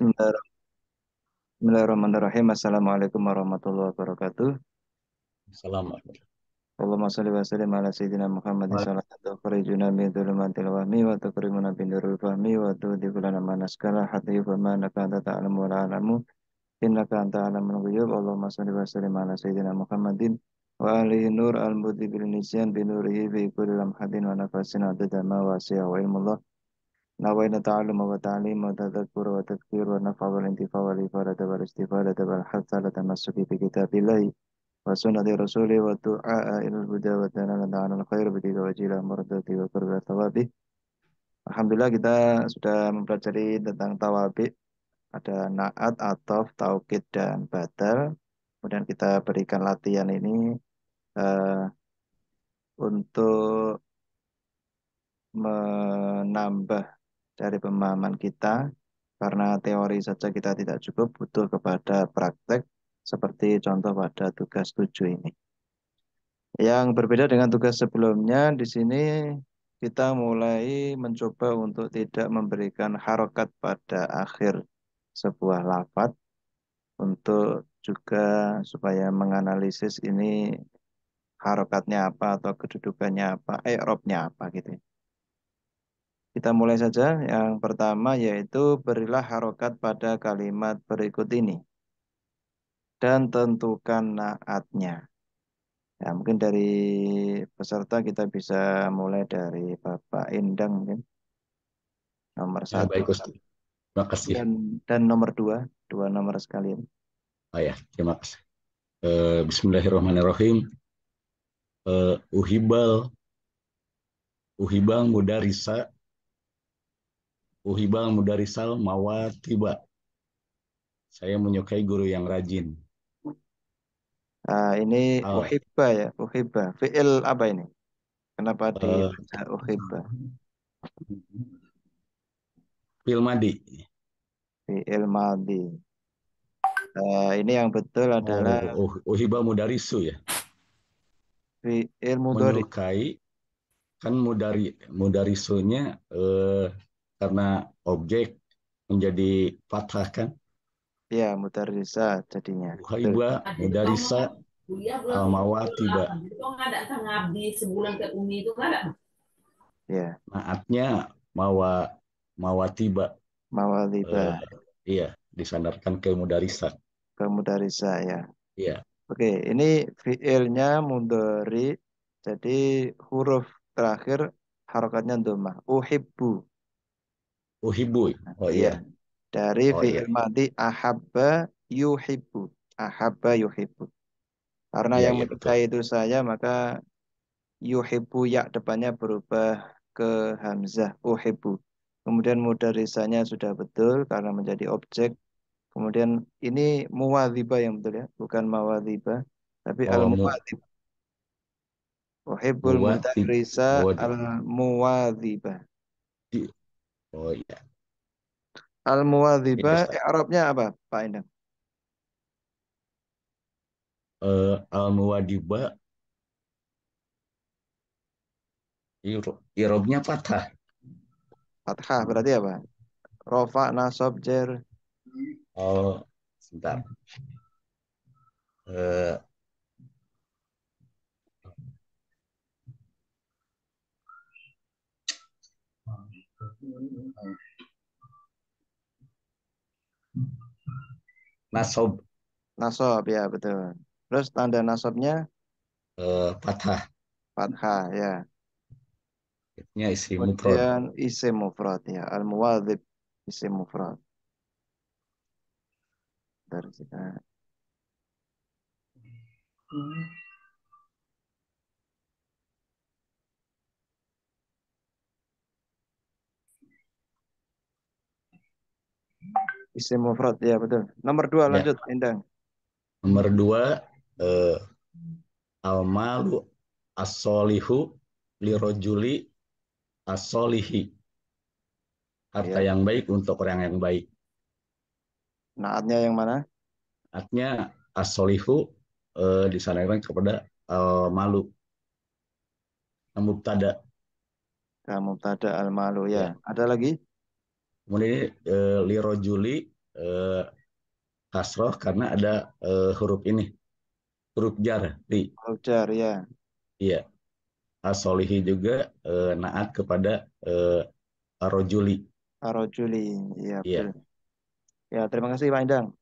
Bismillahirrahmanirrahim. Assalamualaikum warahmatullahi wabarakatuh. Assalamualaikum. Allahumma shalli wa sallim ala sayyidina Muhammadin sallallahu tukhrijuna min dhulumatil wahmi wa tukrimuna bin nuril fahmi wa tudhibu lana ma naskala hatta yufhama annaka anta ta'lamu wa la a'lamu innaka anta a'lamul ghuyub. Allahumma shalli wa sallim ala sayyidina Muhammadin wa alihi nur al-mudhi bil nisyan bi nurihi fi kulli lamhatin wa nafasin adada ma wasi'a wa ilmullah. Nawaina ta'alluma wa ta'lima wa tadhakkura wa tadhkir wa nafa wal intifa wal ifadata wal istifadata wal hatha la tamassuki bi kitabillahi wa sunnati rasuli wa du'a ilal huda wa dalala ala khair bi wajila mardati wa qurba thawabi. Alhamdulillah kita sudah mempelajari tentang tawabi, ada naat, ataf, taukid dan badal. Kemudian kita berikan latihan ini eh, untuk menambah dari pemahaman kita, karena teori saja kita tidak cukup, butuh kepada praktek seperti contoh pada tugas 7 ini. Yang berbeda dengan tugas sebelumnya, di sini kita mulai mencoba untuk tidak memberikan harokat pada akhir sebuah lafaz, untuk juga supaya menganalisis ini harokatnya apa atau kedudukannya apa, i'rabnya apa gitu ya. Kita mulai saja. Yang pertama yaitu berilah harokat pada kalimat berikut ini dan tentukan naatnya. Ya, mungkin dari peserta kita bisa mulai dari Bapak Endang mungkin nomor Ya, satu baik Ustaz. Terima kasih. dan nomor dua, dua nomor sekalian. Ya, terima kasih. Bismillahirrahmanirrahim. Uhibal uhibal mudarisa uhibal mudarisal mawatiba. Saya menyukai guru yang rajin. Ini Al uhibba ya, uhibba. Fi'il apa ini? Kenapa eh, dibaca uhibba? Filmadi. Fi'il madhi. Ini yang betul adalah Uhibal mudarisu ya. fi'il mudhari. Menyukai kan mudarisunya karena objek menjadi fathah kan. Ya, mudarrisa jadinya. Betul. Uhaiba mudarisa al mawatiba. Ya, Naatnya mawa mawatiba. mawaliba eh, iya disandarkan ke mudarisa. ke mudarrisa ya. Iya. Oke, ini fiilnya mudhari. Jadi huruf terakhir harokatnya dhammah. Uhibbu. Uhibu. Oh Iya, iya. dari Oh fiil iya. madhi ahabba yuhibbu. Ahabba yuhibbu. Karena Iya yang iya betul. menyukai itu saya, maka yuhibbu ya depannya berubah ke hamzah uhibbu. Kemudian mudarisanya sudah betul karena menjadi objek. Kemudian ini muwadhiba yang betul ya, bukan mawadhiba, tapi al Oh muwadhib. Uhibbul muwati mudarrisa muwadi. al muwadhiba. Oh iya. Al Iya muwadhiba Ustaz. i'rabnya apa, Pak Endang? Al muwadiba irobnya fathah. Fathah berarti apa? Rofa nasab jer. Oh sebentar. Eh, Nasob Nasab ya betul. Terus tanda nasabnya fathah. fathah ya. Nya isi mufrad. Kemudian isim mufrad ya. Al muwadzib isim mufrad. Dari kita isim mufrad ya betul. Nomor dua Ya. lanjut Endang. Nomor dua eh, al-malu as-solihu lirojuli as-solihi. Harta Ya. yang baik untuk orang yang baik. Naatnya yang mana? Artinya as-solihu disandarkan kepada malu. Mubtada. Kamu tada al malu ya. Ya. Ada lagi? Kemudian lirojuli eh, kasroh karena ada huruf ini, huruf jar, ri. Ujar ya. Iya, asolihi juga naat kepada eh, arojuli. Arojuli. Ya, betul. Iya, Ya, terima kasih Pak Indang.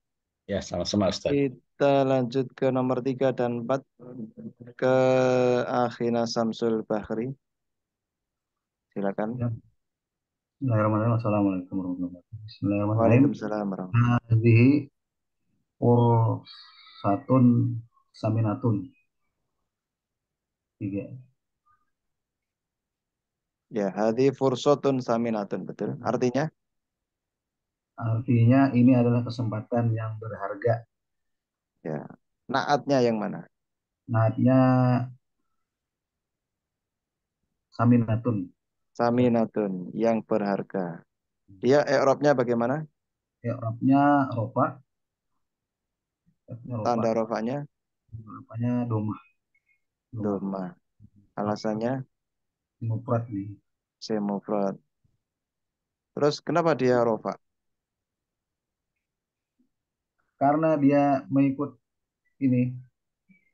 ya sama-sama Ustaz. Kita lanjut ke nomor 3 dan 4 ke Akhina Samsul Bahri. Silakan. Ya, Bismillahirrahmanirrahim. Assalamualaikum warahmatullahi wabarakatuh. Bismillahirrahmanirrahim. Waalaikumsalam warahmatullahi Hadhihi fursatun saminatun. Tiga. Ya, hadi fursotun saminatun, betul. Artinya, Artinya ini adalah kesempatan yang berharga. ya, naatnya yang mana? Naatnya saminatun. Saminatun, yang berharga. Dia i'rabnya bagaimana? I'rabnya rofa. I'rabnya rofa. Tanda rofanya Rofanya domah. Domah. doma. Alasannya Mufrad nih. semufrad. Terus kenapa dia rofa? Karena dia mengikut ini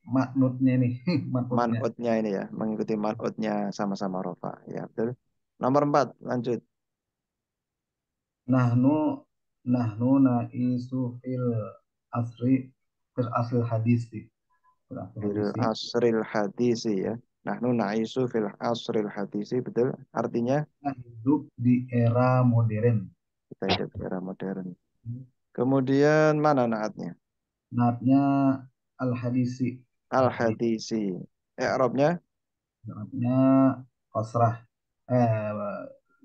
maknutnya nih. Maknutnya. Man'utnya ini ya, mengikuti man'utnya sama-sama rofa. Ya, betul. Nomor 4, lanjut. Nahnu nahnu naisu asri fil asli hadis. Fil asli Fil hadisi. asril hadisi ya. Nahnu na'isu fil asril hadisi, betul. Artinya Kita hidup di era modern. kita hidup di era modern. Kemudian mana naatnya? Naatnya al-hadisi. Al-hadis. Al-hadisi. I'rabnya Naatnya kosrah.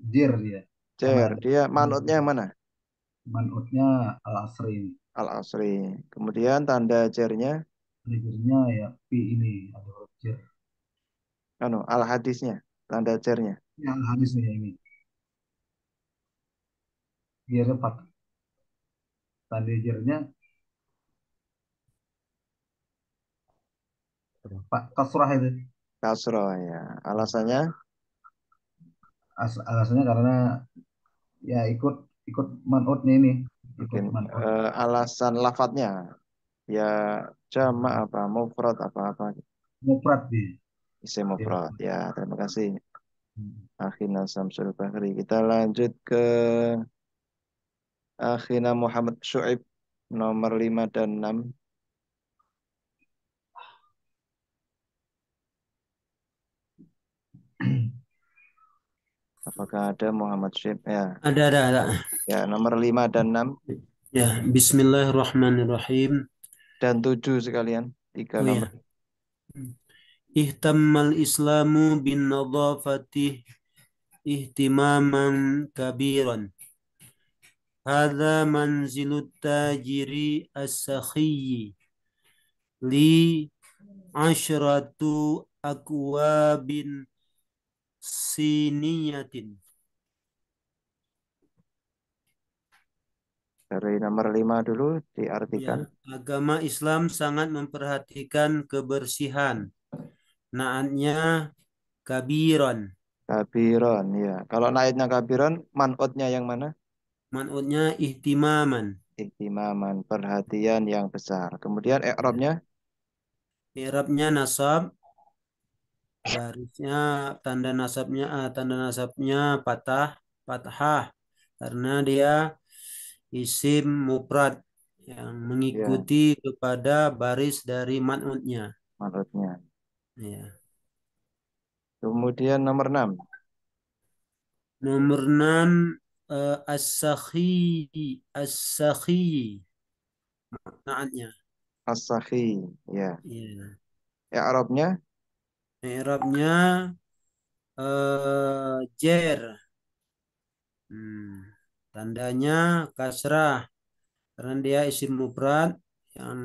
Jir dia. Karena cer. ada Dia manutnya yang mana? manutnya al-asri. Al-asri. Kemudian tanda cernya Jirnya ya pi ini. Ada huruf jir. anu al-hadisnya. Tanda cernya. Ya, al-hadis nih ini. Jirnya pak. Tanda jirnya pak kasrah itu. Kasro ya. Alasannya Alasannya karena ya ikut ikut manutnya ini. Ikut mungkin manut. alasan lafadznya. Ya jama' apa mufrad apa-apa. Mufrad dia. Isim Dia. mufrad. Ya, terima kasih. Akhina Samsul Bahri. Kita lanjut ke Akhina Muhammad Syuaib nomor 5 dan 6. Apakah ada Muhammad Syuaib? Ya, Ada. ya nomor 5 dan 6 Ya, Bismillahirrahmanirrahim. dan 7 sekalian. Tiga Oh nomor. ya. Ihtammal Islamu bin nadafati ihtimaman kabiran. Hadza manzilut tajiri as-sakhiyyi li asyratu akwabin siniyatin. Dari nomor 5 dulu Ya, diartikan. agama Islam sangat memperhatikan kebersihan. Naatnya kabiran. Kabiron, ya. Kalau naiknya kabiron, manutnya yang mana? Man'utnya ihtimaman. Ihtimaman, perhatian yang besar. Kemudian Ya. i'rabnya I'rabnya nasab, barisnya tanda nasabnya fathah karena dia isim mufrad yang ya, mengikuti kepada baris dari man'utnya. manutnya. Ya. Kemudian nomor 6 Nomor 6 as-sakhi naatnya. as-sakhi, ya. Ya. I'rabnya I'rabnya jer. Tandanya kasrah karena dia isim mufrad yang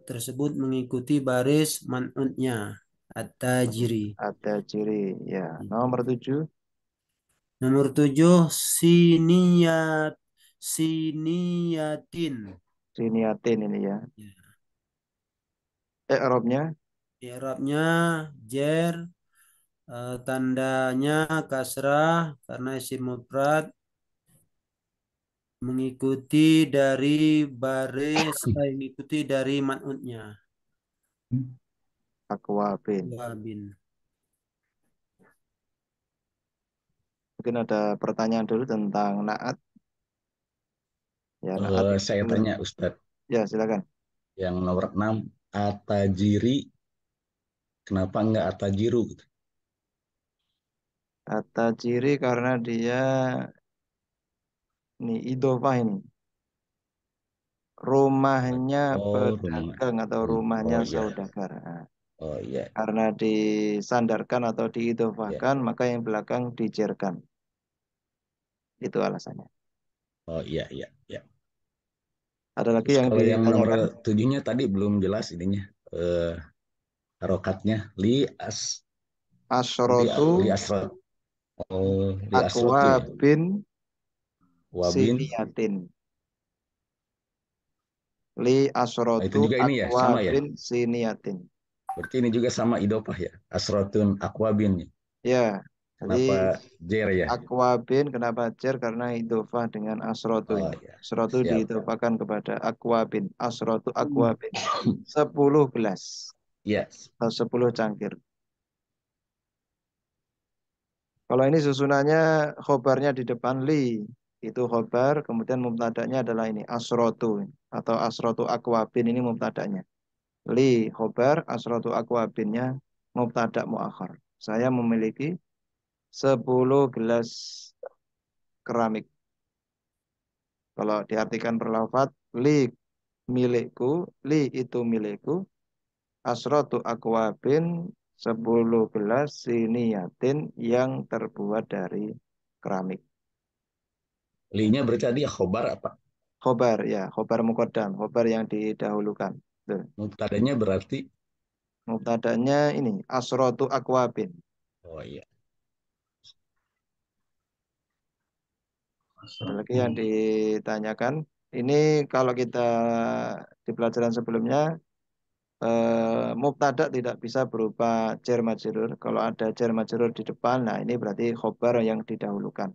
tersebut mengikuti baris man'utnya at-tajiri. ada ciri, ya. Nomor 7 Nomor 7 siniyatin. siniatin ini ya. Ya. I'rabnya I'rabnya jer, tandanya kasrah karena isim mufrad mengikuti dari baris, mengikuti dari man'utnya. Akwabin. Wabin. Mungkin ada pertanyaan dulu tentang naat. Ya, naat Saya itu. tanya Ustadz, Ya, silakan. yang nomor 6 atajiri, kenapa enggak atajiru gitu? Kata ciri karena dia ini idofah ini. Rumahnya Oh, rumah. pedagang atau rumahnya Oh iya. saudagar. Nah, Oh iya. karena disandarkan atau Iya. diidofahkan, maka yang belakang dijerkan. Itu alasannya. Oh iya, iya, iya. Ada lagi Terus yang kalau yang nomor ditanyakan? 7-nya tadi belum jelas ininya. Harokatnya Asrotu li asrot. Oh, li asrot Akwa tuh ya. bin Wabin. Siniyatin. Li Nah, itu asrotu juga ini ya, Akwa sama ya. bin Siniyatin. Berarti ini juga sama idopah ya. Asrotun akwabin. Ya, jadi Kenapa jer ya? Akwa bin kenapa cer? Karena idofah dengan asrotu Oh ini. ya, Asrotu siap. diidofahkan kepada Akwa bin. Asrotu Akwa Hmm. bin. 10 gelas Yes. atau 10 cangkir. Kalau ini susunannya khobarnya di depan li. Itu khobar, kemudian mubtada'nya adalah ini asrotu atau asrotu akwabin ini mubtada'nya. Li khobar, asrotu akwabinnya mubtada' muakhar. Saya memiliki 10 gelas keramik. Kalau diartikan berlafaz li milikku, li itu milikku, asrotu akwabin 10 gelas siniyatin yang terbuat dari keramik. Li-nya berarti tadi ya khobar apa? Khobar ya, khobar muqaddam, khobar yang didahulukan. Tuh. Mubtadanya berarti Mubtada'nya ini asrotu akwabin. oh iya. Ada lagi yang ditanyakan. Ini kalau kita di pelajaran sebelumnya mubtada tidak bisa berupa jar majrur. Kalau ada jar majrur di depan, nah ini berarti khobar yang didahulukan.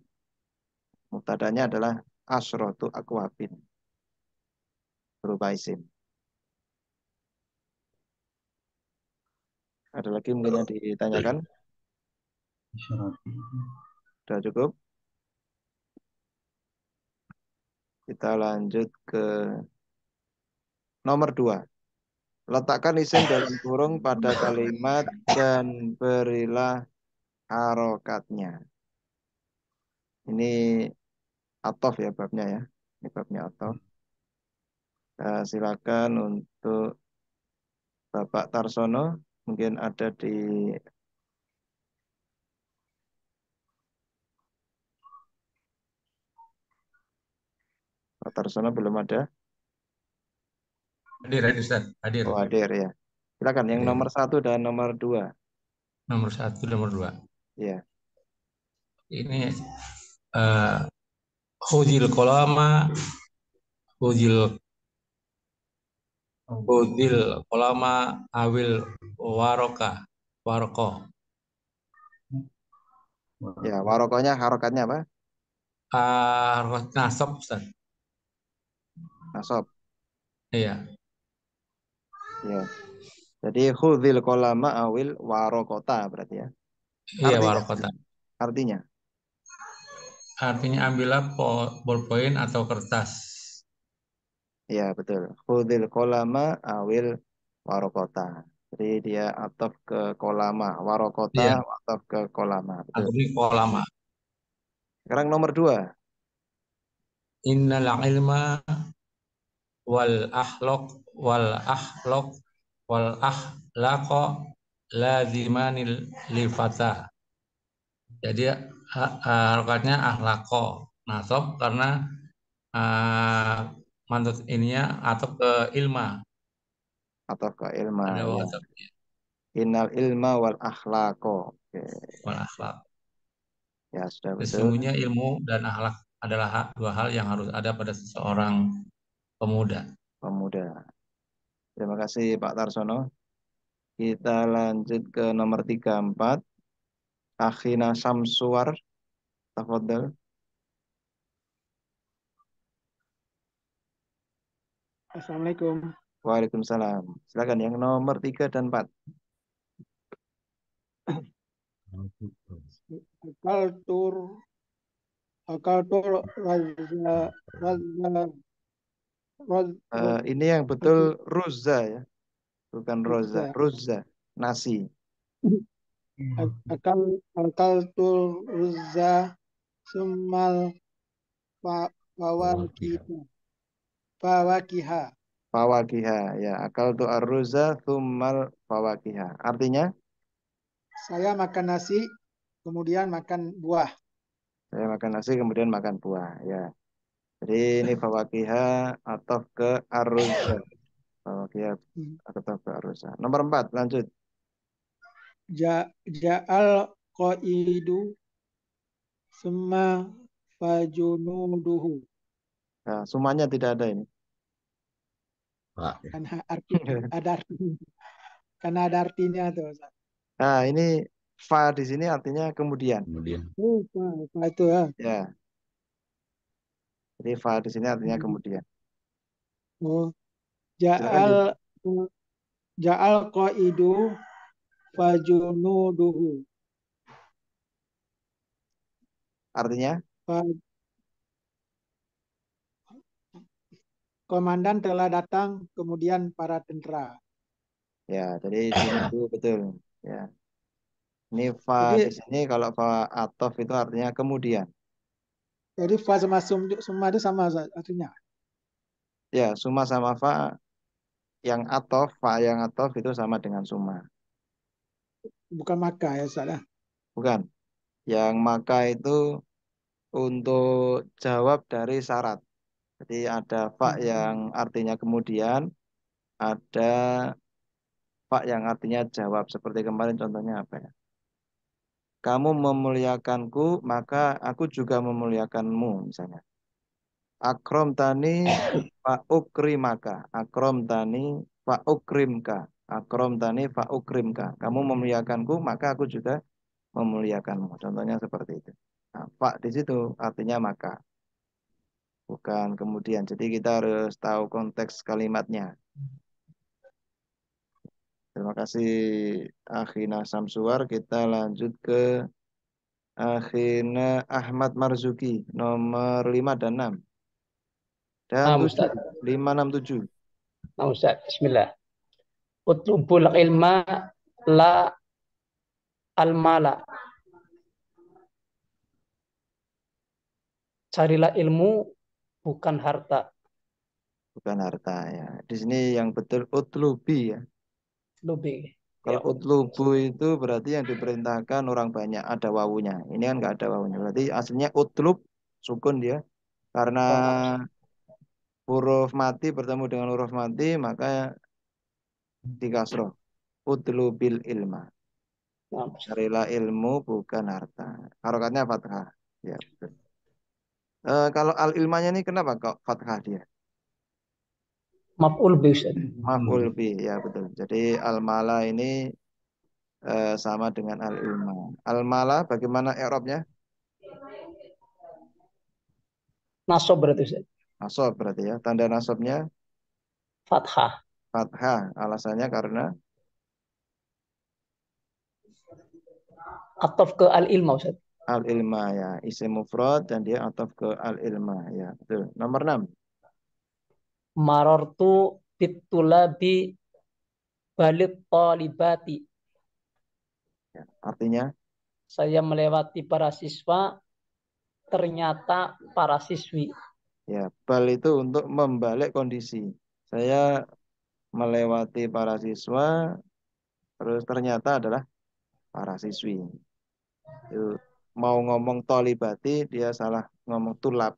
Mubtada'nya adalah asrotu akwabin berupa isim. Ada lagi mungkin yang ditanyakan? Sudah cukup? Kita lanjut ke nomor 2. Letakkan isim dalam kurung pada kalimat dan berilah harokatnya. Ini atof ya babnya ya. Ini babnya atof. Silakan untuk Bapak Tarsono. Mungkin ada di Pak Tarsono belum ada. Hadir, hadir, Ustaz. Hadir. Oh, hadir ya. Silakan yang Hadir. nomor 1 dan nomor 2. Nomor 1, nomor 2. Ya. Ini khudil kolama, khudil khudil kolama awil waroka, waroko. Ya, warokonya harokatnya apa? Nasab, Ustaz. Nasab. Iya, Ya. Jadi khudil kolama awil warokota berarti ya. iya Artinya, warokota. artinya. Artinya ambillah bolpoin atau kertas. Ya, betul. Khudil kolama awil warokota. Jadi dia ataf ke kolama. Warokota Iya, ataf ke kolama. Betul. atau di kolama. Sekarang nomor 2. Innal ilma wal ahlok wal ahlok wal ahlako lazimanil lil fata. Jadi harokatnya ahlako nasab karena uh, mantut ininya atau ke ilma Ataf ke ilma. ada Ya. atau Innal ilma wal akhlako. Oke. wal akhlak. Ya, sudah betul. Sesungguhnya ilmu dan akhlak adalah dua hal yang harus ada pada seseorang pemuda. Pemuda. Terima kasih Pak Tarsono. Kita lanjut ke nomor 3, 4. Akhina Samsuar. Tafadhal. Assalamualaikum. Waalaikumsalam. Silakan yang nomor 3 dan 4. Akaltur akaltur razza razza Ini yang betul Ruzza ya, bukan Roza. razza Ruzza, nasi. akaltur razza sumal Fawakiha. fawakiha. Fawakiha ya, akal tu arruza thummal fawakiha. Artinya Saya makan nasi, kemudian makan buah. saya makan nasi kemudian makan buah ya. Jadi ini fawakiha atau ke arruza. Fawakiha atau ke arruza. Nomor 4 lanjut. Ja'al qaidu summa fajunuduhu. Nah, semuanya tidak ada ini. Pak. Karena ada artinya. Karena ada artinya tuh. Ustaz. Nah, ini fa di sini artinya kemudian. Kemudian Apa itu ya? Ya. Jadi fa di sini artinya kemudian. Oh, Silakan ja'al ja'al qaidu fajunuduhu. artinya Fa- Komandan telah datang, kemudian para tentara. ya, jadi di sini itu betul. Ya. Ini fa di Jadi sini kalau fa atof itu artinya kemudian. jadi fa sama summa itu sama Ustaz, artinya. Ya, suma sama fa yang atof, fa yang atof itu sama dengan suma. Bukan maka ya Ustaz. Ya. Bukan. Yang maka itu untuk jawab dari syarat. Jadi ada fa yang artinya kemudian, ada fa yang artinya jawab. Seperti kemarin contohnya apa ya? Kamu memuliakanku, maka aku juga memuliakanmu misalnya. Akrom tani fa ukrimaka. Akrom tani fa ukrimka. Akrom tani fa ukrimka. Kamu memuliakanku, maka aku juga memuliakanmu. Contohnya seperti itu. Nah, fa di situ artinya maka, bukan kemudian. Jadi kita harus tahu konteks kalimatnya. Terima kasih Akhina Samsuar. Kita lanjut ke Akhina Ahmad Marzuki nomor 5 dan 6 dan Nah, 7. Ustaz. 5, 6, 7. Nah, Ustaz. Bismillah. Utlubul ilma la almala. Carilah ilmu bukan harta. Bukan harta ya. Di sini yang betul utlubi ya. Lebih. Kalau Ya, utlubu itu berarti yang diperintahkan orang banyak, ada wawunya. Ini kan nggak ada wawunya. Berarti aslinya utlub sukun dia. Karena oh, nah, huruf mati bertemu dengan huruf mati maka dikasroh. Utlubil ilma. nah, Ustaz. Carilah ilmu bukan harta. Harokatnya fathah. Ya, betul. Kalau al ilmanya ini kenapa kok fathah dia? Maf'ul bi, Ustaz. Maf'ul bi, ya betul. Jadi al mala ini sama dengan al ilma. Al mala bagaimana i'rabnya? Nasab berarti, Ustaz. Nasab berarti ya. Tanda nasabnya Fathah. fathah. Alasannya karena Ataf ke al-ilma, Ustaz. al ilma ya. Isim mufrad dan dia ataf ke al ilma ya. Betul. Nomor 6. Marartu bitulabi balit talibati. Ya. Artinya Saya melewati para siswa, ternyata para siswi. ya, bal itu untuk membalik kondisi. Saya melewati para siswa, terus ternyata adalah para siswi. Itu mau ngomong tolibati, dia salah ngomong tulab.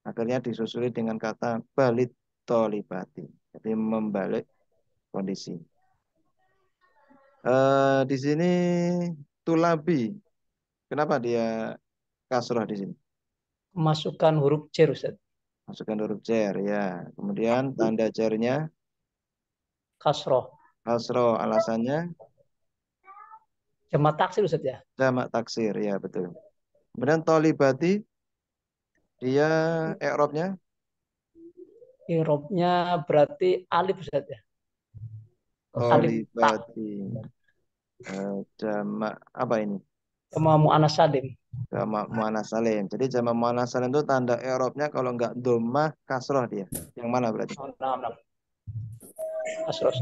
Akhirnya disusuli dengan kata balit tolibati. Jadi membalik kondisi. Di sini tulabi. Kenapa dia kasroh di sini? Masukkan huruf cer, Ustaz. Masukkan huruf cer ya. Kemudian tanda cernya Kasroh. kasroh. Alasannya Jamak taksir, Ustaz ya. jamak taksir ya betul. Kemudian tolibati dia i'rabnya Irobnya berarti alif Ustaz ya. Alif ta Tolibati. Jamak apa ini? sama mu'annas salim. Jamak muannas salim. Jadi jamak muannas salim itu tanda i'rabnya kalau nggak dhammah kasroh dia. Yang mana berarti? Oh, nah. Kasroh.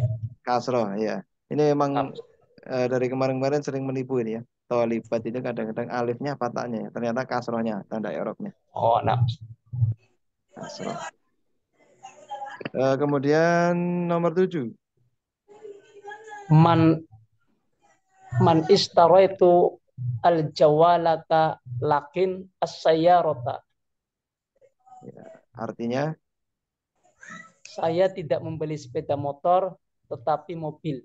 Kasroh ya. Ini memang Nah, dari kemarin-kemarin sering menipu ini ya. Tolibat itu kadang-kadang alifnya fathahnya ya. Ternyata kasrohnya tanda i'rabnya. oh, nah. Kasroh. Kemudian nomor 7. Man istaraitu al jawalata lakin as-sayyarata. Ya, artinya Saya tidak membeli sepeda motor tetapi mobil.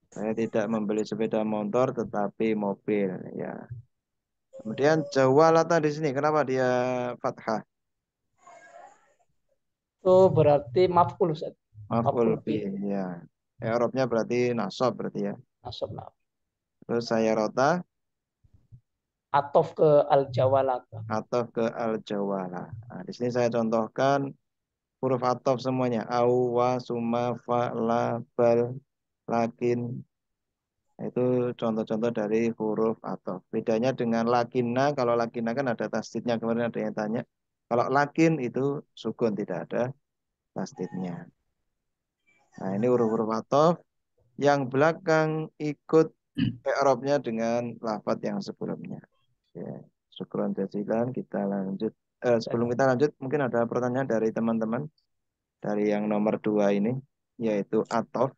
saya tidak membeli sepeda motor tetapi mobil ya. Kemudian jawalata di sini kenapa dia fathah? Itu berarti maf'ul Ustaz. Maf'ul Maf'ul bih bih. ya. I'rabnya berarti nasab berarti ya. Nasab nah. Terus saya rota Atof ke al jawalata. atau ke al jawala. Nah, di sini saya contohkan huruf atof semuanya. Au, wa, summa, fa, la, bal, lakin. Itu contoh-contoh dari huruf atof. Bedanya dengan lakinna, kalau lakinna kan ada tasdidnya. Kemarin ada yang tanya. Kalau lakin itu sukun, tidak ada tasdidnya. Nah, ini huruf-huruf atof yang belakang ikut i'rabnya dengan lafadz yang sebelumnya. Ya, syukron jazilan. Kita lanjut. Sebelum kita lanjut, mungkin ada pertanyaan dari teman-teman dari yang nomor 2 ini, yaitu atof.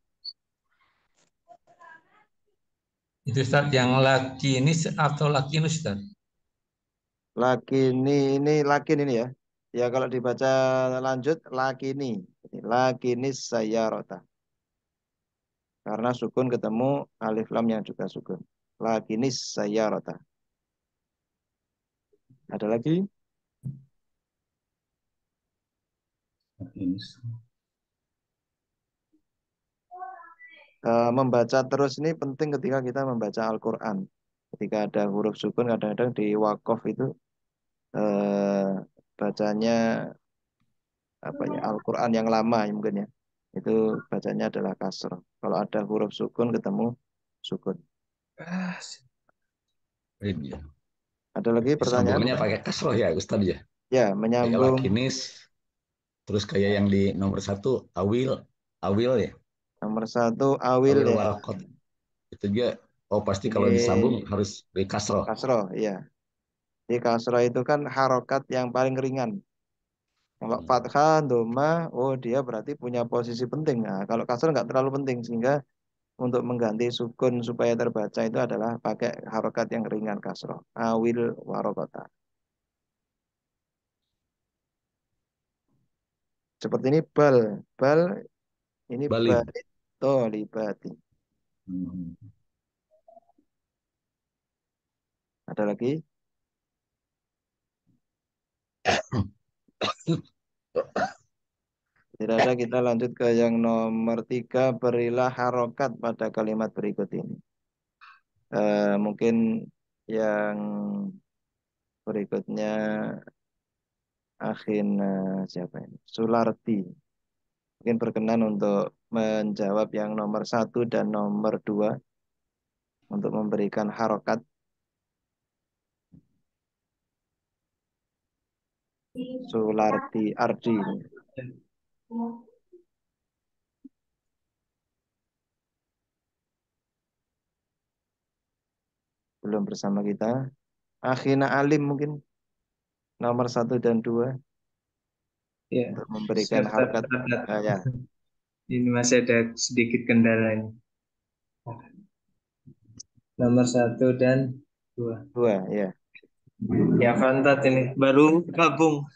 Itu Ustaz yang laki ini atau laki ini Ustaz? Ini lakin ini ya. Ya kalau dibaca lanjut lakini. Lakinis sayyarata. Karena sukun ketemu alif lam yang juga sukun. Lakinis sayyarata. Ada lagi? Membaca terus ini penting ketika kita membaca Al-Quran. Ketika ada huruf sukun kadang-kadang di wakof itu bacanya apa ya Al-Quran yang lama ya mungkin ya. Itu bacanya adalah kasroh. Kalau ada huruf sukun ketemu sukun. Iya. Ada lagi pertanyaan? Sambungannya pakai kasroh ya Ustaz ya. Ya, Kayak menyambung lakinis, terus kayak yang di nomor 1 awil ya, nomor 1 awil awil ya. warakot. Itu juga, oh pasti Ini kalau disambung harus di kasroh. kasroh ya. Di kasroh itu kan harokat yang paling ringan. Kalau fathah, doma, oh dia berarti punya posisi penting. Nah, kalau kasroh nggak terlalu penting sehingga untuk mengganti sukun supaya terbaca itu adalah pakai harokat yang ringan kasroh. Awil warokota. Seperti ini bal. Bal ini Balid. bait tolibati. Ada lagi? Tidak ada, kita lanjut ke yang nomor 3. Berilah harokat pada kalimat berikut ini. Mungkin yang berikutnya siapa ini? Sularti. Mungkin berkenan untuk menjawab yang nomor 1 dan nomor 2 untuk memberikan harokat. Sularti Ardi. Belum bersama kita. Akhina Alim mungkin nomor 1 dan 2 Ya, untuk memberikan siap, harokat. Ya. Ini masih ada sedikit kendala ini. Nomor 1 dan 2. 2 ya. Ya, Fantat ini baru gabung.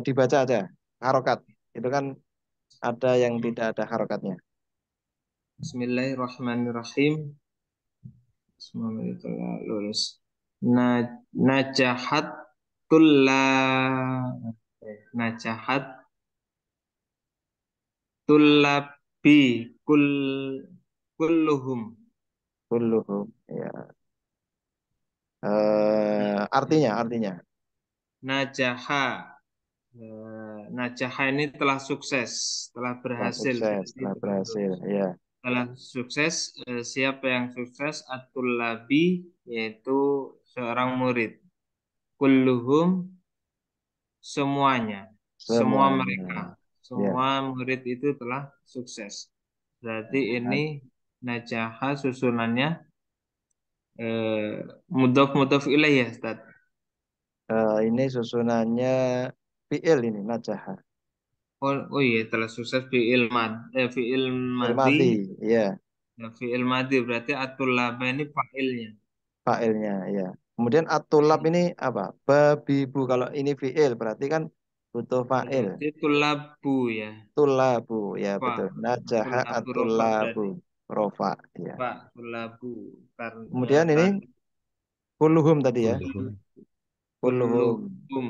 Dibaca aja harokat. Itu kan ada yang tidak ada harokatnya. Bismillahirrahmanirrahim. Semoga telah lulus. Najahat najahat tullabi kulluhum. Kulluhum ya. Artinya Najaha Najaha ini telah sukses, telah Telah berhasil. sukses, Jadi telah itu berhasil. bagus. Ya. Telah sukses, siapa yang sukses? At-tullabi, yaitu seorang murid. Kulluhum, semuanya, semua mereka, Semuanya. Ya. semua murid itu telah sukses. Berarti ini najaha susunannya mudhof ilaih ya, Ustaz. Ini susunannya fi'il ini, najaha. Oh iya, telah sukses fi'il Fi'il madi. madi, ya, Ya, fi'il madi berarti at-tullaba ini fa'ilnya. fa'ilnya, ya. Kemudian atulab ini apa? Babibu. Kalau ini fi'il berarti kan butuh fa'il. Berarti tulabu ya. Tulabu, ya Fa. betul. Najaha Tulabu rofa atulabu. berarti. Rofa, ya. Fa, tulabu. Karena Kemudian ini kulluhum tadi ya. Kulluhum. Kulluhum. kulluhum.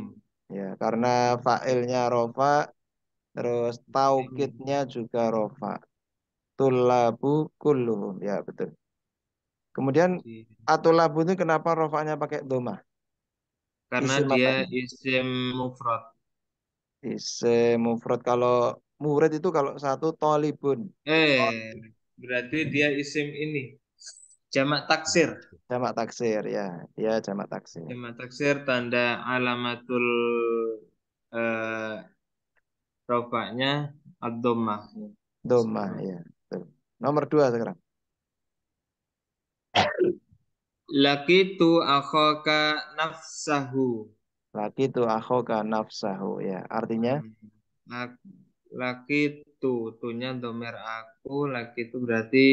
Ya, karena fa'ilnya rofa, terus taukidnya juga rofa. Tulabu kulluhum, ya betul. Kemudian atulabu itu kenapa rofanya pakai domah? Karena Isim apa dia ini? isim mufrad. Isim mufrad. Kalau murid itu kalau satu tolibun. Berarti dia isim ini. Jamak taksir. Jamak taksir, ya. Ya, jamak taksir. Jamak taksir tanda alamatul eh, rofaknya ad-dhammah. Domah, ya. Betul. Nomor 2 sekarang. Laqitu akhaka nafsahu. Laki itu akhoka nafsahu, ya. Artinya, Laki tunya domer aku, laki itu berarti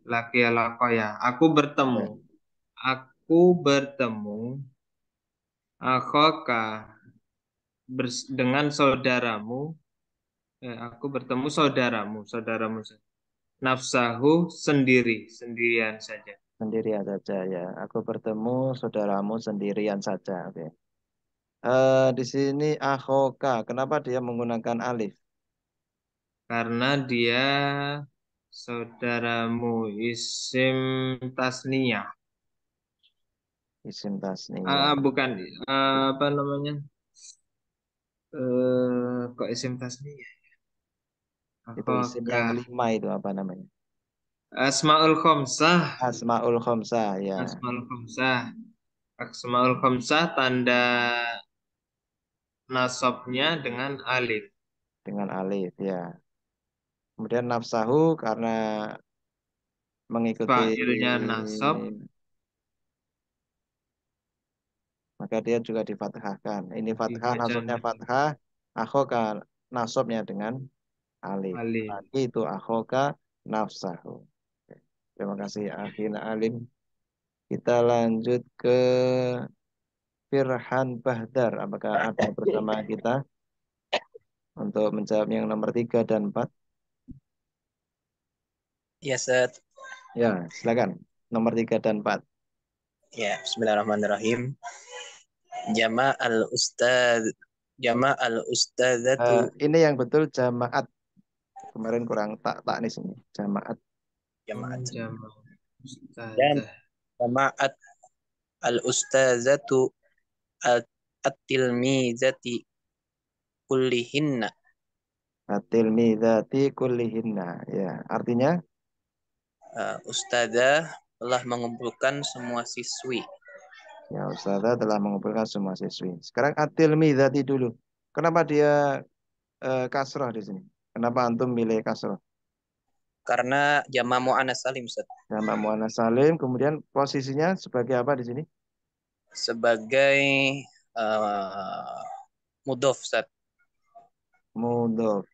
laki alako ya. Aku ya, bertemu. Aku bertemu akhaka dengan saudaramu. Aku bertemu saudaramu. Nafsahu sendirian saja. sendirian saja, ya. Aku bertemu saudaramu sendirian saja, oke. Di sini akhoka, kenapa dia menggunakan alif? Karena dia saudaramu isim tasniyah. Isim tasniyah. Bukan apa namanya? Kok isim tasniyah? Itu isim yang Apakah 5 itu apa namanya? Asmaul Khamsah? Asmaul Khamsah, ya. Asmaul Khamsah. Asmaul Khamsah tanda nasabnya dengan alif. Dengan alif, ya. Kemudian nafsahu karena mengikuti, Fa'ilnya nasab, maka dia juga difathahkan. Ini fathah, dibaca nasabnya dengan fathah, akhoka nasabnya dengan alif. alif. Lagi itu akhoka nafsahu. Oke. Terima kasih akhina alim. Kita lanjut ke Firhan Bahdar. Apakah ada bersama kita untuk menjawab yang nomor 3 dan 4? Ya, Set. Ya, silakan. Nomor 3 dan 4. Ya, bismillahirrahmanirrahim. Jama al-ustadzatu. Ini yang betul jamaat. Kemarin kurang tak di sini. Jamaat. Jamaat. Ustadzah. Jamaat al-ustadzatu at-tilmizati kullihinna. At-tilmizati kullihinna. Ya, artinya Ustadzah telah mengumpulkan semua siswi. ya, Ustazah telah mengumpulkan semua siswi. Sekarang at-tilmizati dulu. Kenapa dia kasroh di sini? Kenapa antum milih kasroh? Karena jama' mu'annas salim, Ustaz. Jamak muannas salim, kemudian posisinya sebagai apa di sini? Sebagai mudhof, Ustaz. Mudhof.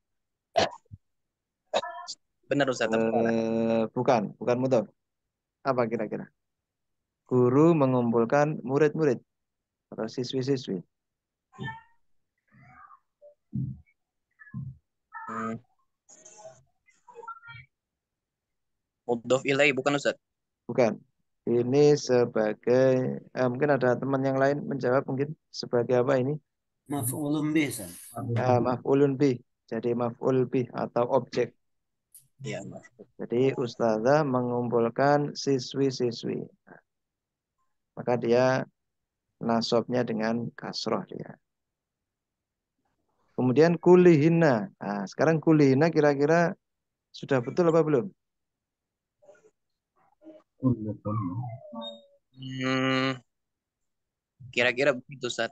Benar, Ustaz. Salah. Bukan mudhof. Apa kira-kira? Guru mengumpulkan murid-murid atau siswi-siswi. Mudhof ilaih bukan, Ustaz? Bukan. Ini sebagai mungkin ada teman yang lain menjawab mungkin sebagai apa ini? Maf'ulun bih, San. Maf'ulun bih. Jadi maf'ul bih atau objek. Ya, Jadi ustazah mengumpulkan siswi-siswi. Maka dia nasabnya dengan kasroh dia. Kemudian kulihina. Nah, sekarang kulihina kira-kira sudah betul apa belum? Hmm, kira-kira begitu Ustaz.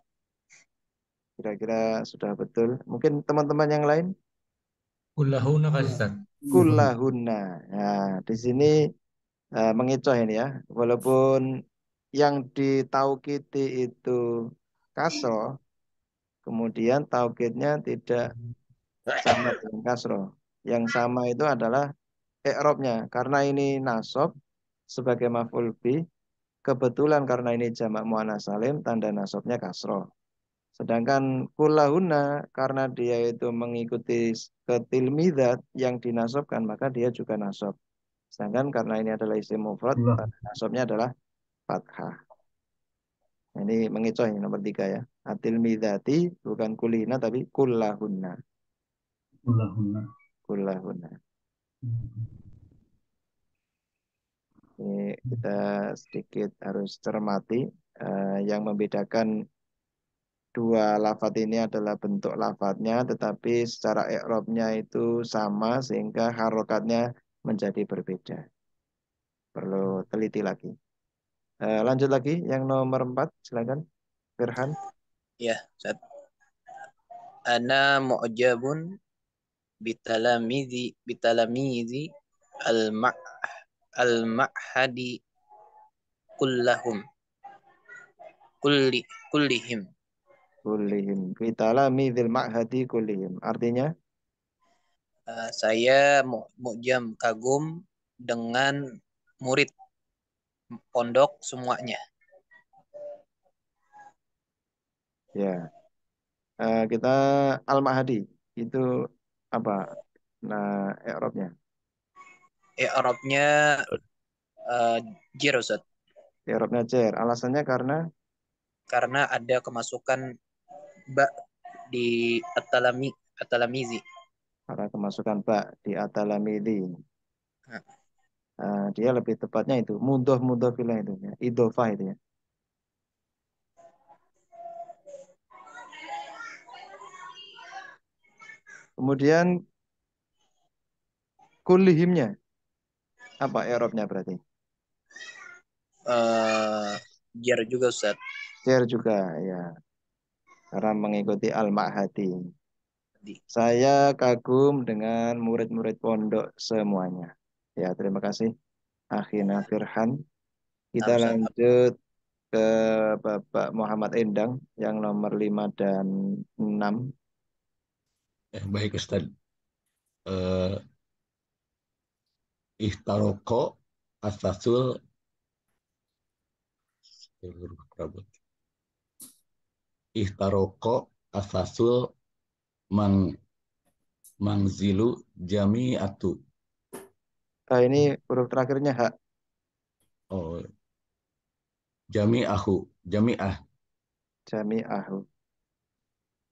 Kira-kira sudah betul. Mungkin teman-teman yang lain? Kullahuna kan Ustaz. Kullahunna. Nah, di sini mengecoh ini ya. Walaupun yang ditaukiti itu kasro, kemudian taukidnya tidak sama dengan kasro. Yang sama itu adalah i'rabnya. Karena ini nasab sebagai maf'ul bih, kebetulan karena ini jamak muannats salim, tanda nasabnya kasro. Sedangkan kullahuna karena dia itu mengikuti ketilmidat yang dinasabkan, maka dia juga nasab. Sedangkan karena ini adalah isim mufrad, tanda nasabnya adalah fathah. Nah, ini mengecoh ini nomor 3 ya. Atilmidati bukan kulihna tapi kullahunna. Kullahunna. Ini kita sedikit harus cermati. Yang membedakan dua lafadz ini adalah bentuk lafadznya, tetapi secara i'rabnya itu sama sehingga harokatnya menjadi berbeda. Perlu teliti lagi. Lanjut lagi yang nomor 4, silakan Firhan. Ya, Ustaz. Ana mu'jabun bitalamizi al-ma' al-ma'hadi kullahum kullihim. Kullihim. Fitalami dzil ma'hadi kullihim. Artinya Saya mu'jam kagum dengan murid pondok semuanya. ya, kita al-ma'hadi itu apa? Nah, i'rabnya. Arabnya jar Ustaz. I'rabnya jar. Alasannya Karena ada kemasukan ba di at-talamizi. karena kemasukan ba di atalamidi. Dia lebih tepatnya itu mudhof filah itu ya. Idhofah itu ya. Kemudian kullihimnya apa i'rabnya berarti? Jar juga Ustaz. Jar juga ya. Karena mengikuti al-ma'hadi. Saya kagum dengan murid-murid pondok semuanya. Ya, terima kasih Akhina Firhan. Kita Ustaz. lanjut ke Bapak Muhammad Endang yang nomor 5 dan 6. Baik Ustaz. Ihtaroko asasul Ihtaroko asasul mangzilu jami'atu. Ini huruf terakhirnya hak. Oh, jami'ahu, jami'ah. Jami'ahu.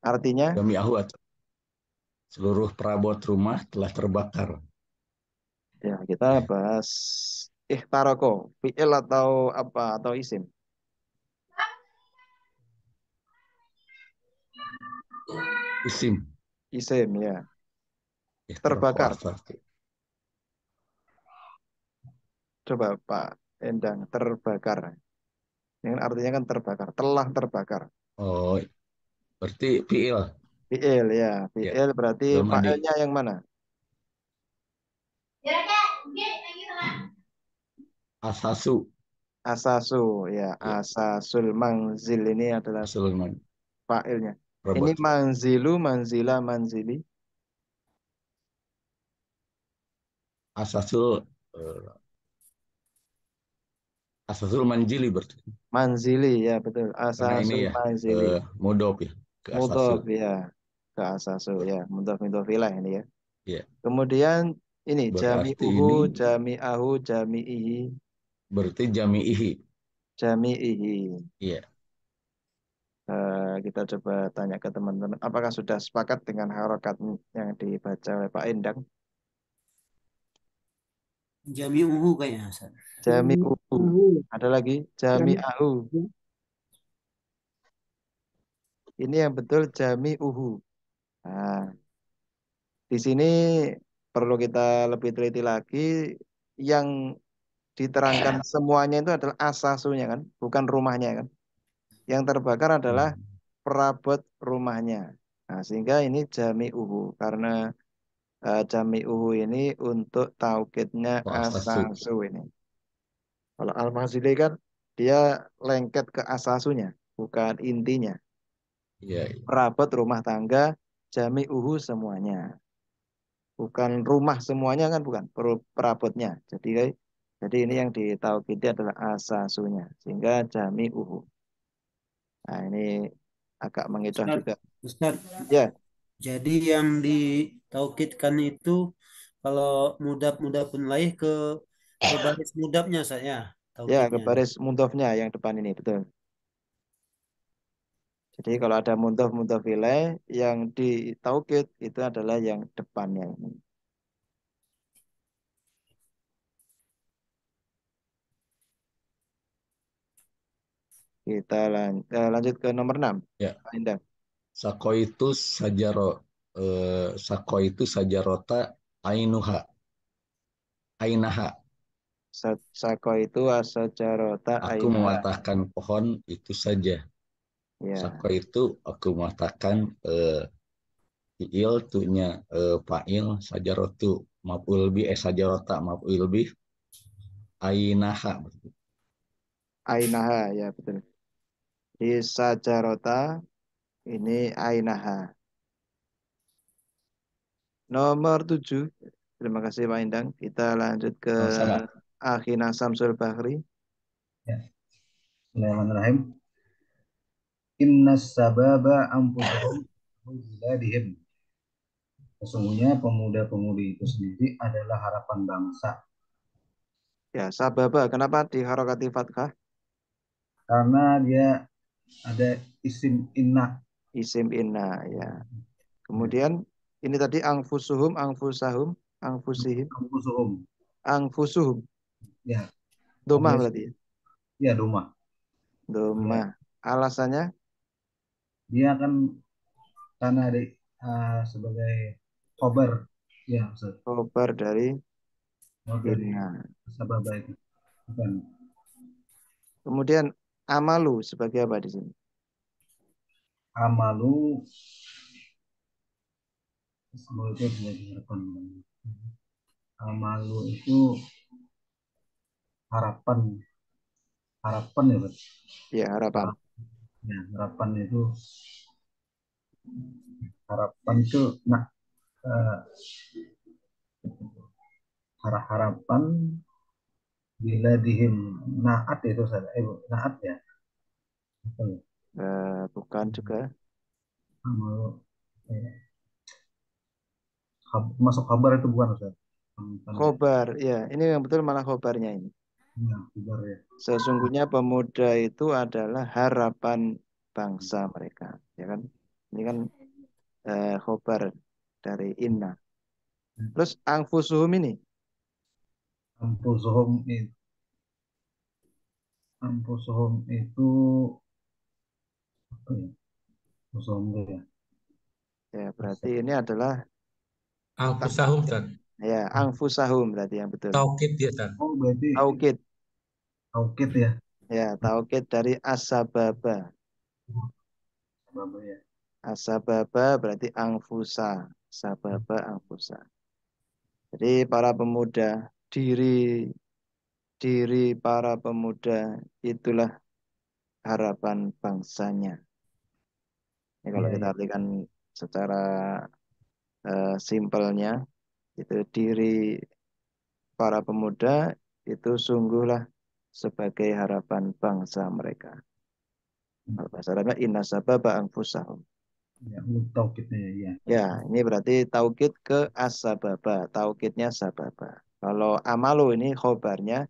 Artinya? Jami'ahu seluruh perabot rumah telah terbakar. Ya, kita bahas ihtaroko, fi'il atau apa atau isim? Isim. Isim ya. Ihtaroko Terbakar. asasul. Coba Pak Endang, terbakar. Ini artinya kan terbakar, telah terbakar. Oh, berarti fi'il. Fi'il ya, Ya. fi'il berarti Fi'il madi. fa'ilnya yang mana? Asasu. Asasu ya, Ya. asasul mangzil ini adalah Sulaiman. fa'ilnya. Perabot. Ini manzilu, manzila, manzili. Asasul asasul manjili berarti. Manzili ya betul. Karena ini Asasul ya manzili. mudhof ya ke asasu. Mudhof ya ke asasu ya. Mudhof mudhofilah ini ya. Ya. Kemudian ini Berarti jami'uhu, ini jami'ahu, jami'ihi, berarti jami'ihi. jami'ihi. Iya. Kita coba tanya ke teman-teman, apakah sudah sepakat dengan harokat yang dibaca oleh Pak Endang? Jami'uhu kayaknya Ustaz. Jami'uhu. Ada lagi jami'ahu. Ini yang betul jami'uhu. Nah, di sini perlu kita lebih teliti lagi. Yang diterangkan semuanya itu adalah asasunya kan, bukan rumahnya kan. Yang terbakar adalah perabot rumahnya. Nah, sehingga ini jami'uhu karena jami'uhu ini untuk taukidnya Oh, asasu. asasu ini. Kalau al-mazili kan dia lengket ke asasunya, bukan intinya. Iya, Perabot rumah tangga jami'uhu semuanya. Bukan rumah semuanya kan, bukan perabotnya. Jadi ini yang ditaukidi adalah asasunya, sehingga jami'uhu. Nah, ini agak mengecoh Ustaz, juga. Ustaz, Ya, jadi yang ditaukidkan itu kalau mudab pun laih ke baris mudabnya saya ya ke taukidnya. baris mudhofnya yang depan ini betul. Jadi kalau ada mudhof ilaih yang ditaukid itu adalah yang depannya ini. Kita lanjut ke nomor 6. ya. Pak Indah. Sako itu sajarota ainuha. Ainaha. Sako itu asajarota Aku ainaha. mematahkan pohon itu saja. Ya, Sako itu aku mematahkan fiil tuhnya fa'il sajarotu maf'ul bi sajarota maf'ul bi ainaha. ainaha ya betul. Di sajarota ini ainaha. Nomor 7. Terima kasih Pak Indang. Kita lanjut ke Sama-sama. Akhina Samsul Bahri. Ya. Bismillahirrahmanirrahim. Inna sababa anfusuhum biladihim. Sesungguhnya pemuda-pemudi itu sendiri adalah harapan bangsa. Ya, sababa. Kenapa diharokati fathah? Karena dia ada isim inna. Isim inna ya. Ya. Kemudian ini tadi angfusahum, angfusihim, Anfusuhum. angfusuhum. Ya. Domah Ada berarti ya. ya domah. Domah. Alasannya Dia kan karena ada sebagai khobar. Ya, Ustaz. khobar dari Oh, dari inna. sababa itu. Bukan. Kemudian amalu sebagai apa di sini? Amalu semua itu sebagai harapan. Amalu itu harapan, harapan ya, Pak. Ya, harapan. Ya, harapan itu nah eh, harapan bila dihim naat itu saya naat ya. Apa ya? Bukan juga. Amalu masuk kabar itu bukan Ustaz. Khobar. Ya, ini yang betul malah khobarnya ini. Ya, kabar ya. Sesungguhnya pemuda itu adalah harapan bangsa mereka. Ya kan? Ini kan khobar dari inna. Terus angfusuhum ini. Ampusuhum itu, ampusuhum itu apa ya? Ampusuhum itu ya. Ya, berarti ini adalah Angkusahum, Ustaz. ya angfusahum berarti yang betul. Taukid dia, Ustaz. Oh, berarti Taukid. taukid ya. Ya, taukid dari asababa. Sababa ya. Asababa berarti angfusa. Sababa angfusa. Jadi para pemuda, diri para pemuda itulah harapan bangsanya. Ini kalau Iya, kita iya. artikan secara simpelnya, itu diri para pemuda itu sungguhlah sebagai harapan bangsa mereka. Kalau bahasa Arabnya inna sababa anfusahum. Ya, taukidnya ya. Ya, ini berarti taukid ke as-sababa, taukidnya sababa. Kalau amalu ini khobarnya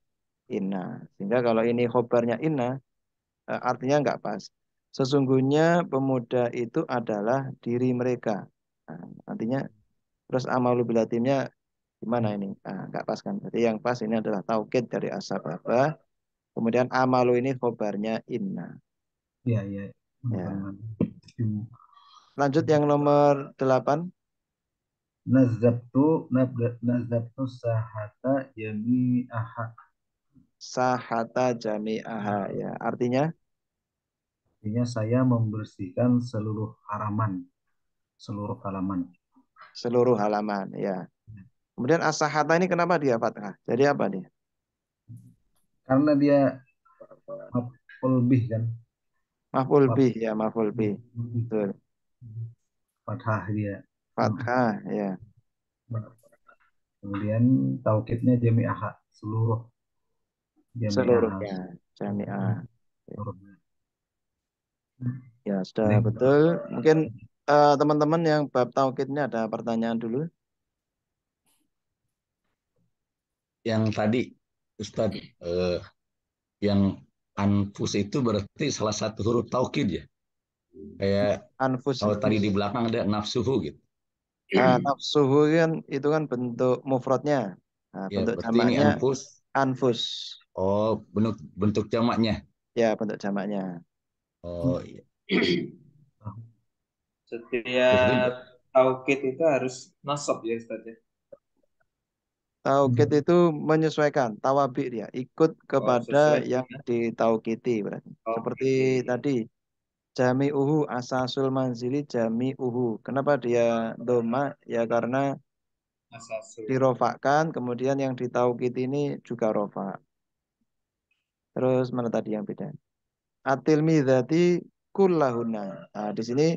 inna. Sehingga kalau ini khobarnya inna, artinya nggak pas. Sesungguhnya pemuda itu adalah diri mereka. Nah, artinya terus amalu bilatimnya gimana ini? Nah, nggak pas kan? Jadi yang pas ini adalah taukid dari as-sababa. Kemudian amalu ini khobarnya inna. Iya, iya. Ya. Lanjut yang nomor 8. Nazabtu sahata jami'aha. Sahata jami'aha ya. Artinya Artinya saya membersihkan seluruh halaman. seluruh halaman ya. Kemudian as-sahata ini kenapa dia fathah? Jadi apa dia? Karena dia maf'ul bih kan. Maf'ul bih ya, maf'ul bih. Betul. Fathah dia. Fathah ya. Kemudian taukidnya jami'aha. Seluruh jami'aha. Seluruhnya jami'ah. Seluruhnya. Ya, sudah Ini betul. Mungkin teman-teman yang bab taukidnya ada pertanyaan dulu. Yang tadi Ustadz, yang anfus itu berarti salah satu huruf taukid ya. Kayak Anfus. kalau tadi di belakang ada nafsuhu gitu. Nafsuhu kan itu kan bentuk mufradnya. Nah, Ya, bentuk berarti ini jamaknya anfus. anfus. Oh, bentuk jamaknya. Ya, bentuk jamaknya. Oh, iya. Setiap taukid itu harus nasab ya Ustaz ya. Taukid itu menyesuaikan, tawabi dia, ikut kepada sesuai yang dengan ditaukiti berarti. Seperti tadi, jami'uhu asasul manzili jami'uhu. Kenapa dia doma? Ya karena asasul. dirofakkan, kemudian yang ditaukiti ini juga rofa. Terus mana tadi yang beda? Atil midati kullahuna. Nah, di sini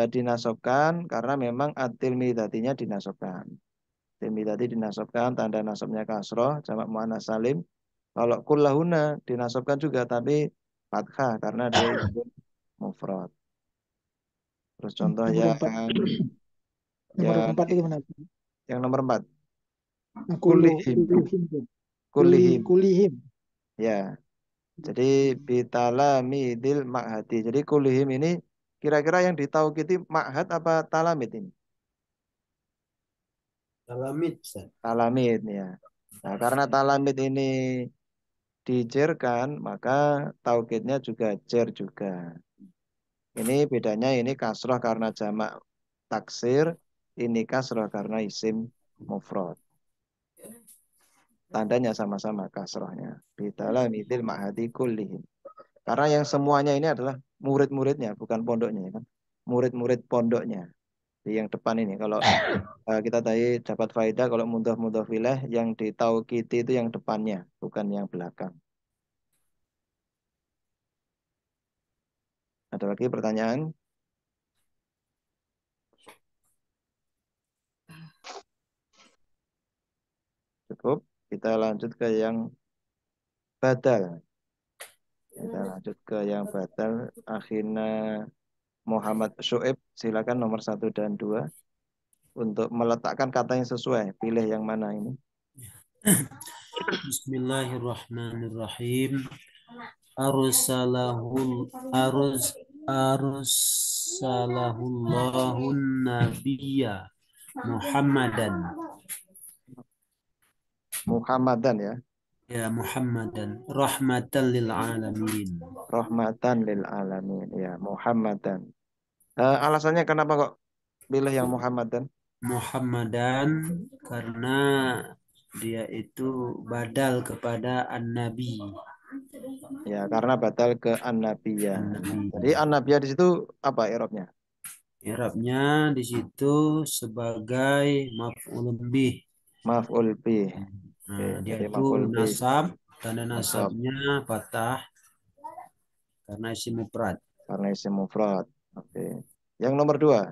dinasobkan karena memang atil midatinya dinasobkan. Atil midati dinasobkan, tanda nasabnya kasroh, jamak muannas salim. Kalau kullahuna dinasobkan juga tapi fathah karena dia itu mufrad. Terus contoh Nomor 4. Nomor yang 4 itu mana? yang nomor 4. Kullu, Kullihim. kulluhim. Kullihim. Kulihim. Ya. Jadi bitalamidil ma'hadi. Jadi kullihim ini kira-kira yang ditaukiti ma'had apa talamid ini? Talamid, Ustaz. Talamid ya. Nah, karena talamid ini dijerkan, maka taukidnya juga jer juga. Ini bedanya, ini kasroh karena jamak taksir, ini kasroh karena isim mufrad. Tandanya sama-sama kasrohnya. Bitalamidil ma'hadi kullihim. Karena yang semuanya ini adalah murid-muridnya, bukan pondoknya ya kan. Murid-murid pondoknya. Di yang depan ini kalau kita tadi dapat faedah kalau mudhof ilaih yang ditaukiti itu yang depannya, bukan yang belakang. Ada lagi pertanyaan? Cukup. Kita lanjut ke yang badal. Kita lanjut ke yang badal. Akhirnya Muhammad Syuib, silakan nomor 1 dan 2 untuk meletakkan kata yang sesuai. Pilih yang mana ini? Bismillahirrahmanirrahim. Arsalahun nabiyya Muhammadan ya. Ya, Muhammadan rahmatan lil alamin. Rahmatan lil alamin ya, Muhammadan. Alasannya kenapa kok pilih yang Muhammadan? Muhammadan karena dia itu badal kepada an-nabi. Ya, karena batal ke an-nabiyah. Jadi an-nabiyah di situ apa i'rabnya? I'rabnya di situ sebagai maf'ulun bih. Maf'ul bih. Oke, Nah, dia jadi itu maf'ul bih. nasab, tanda Nasab. nasabnya fathah karena isim mufrad. Karena isim mufrad. Oke. Yang nomor 2.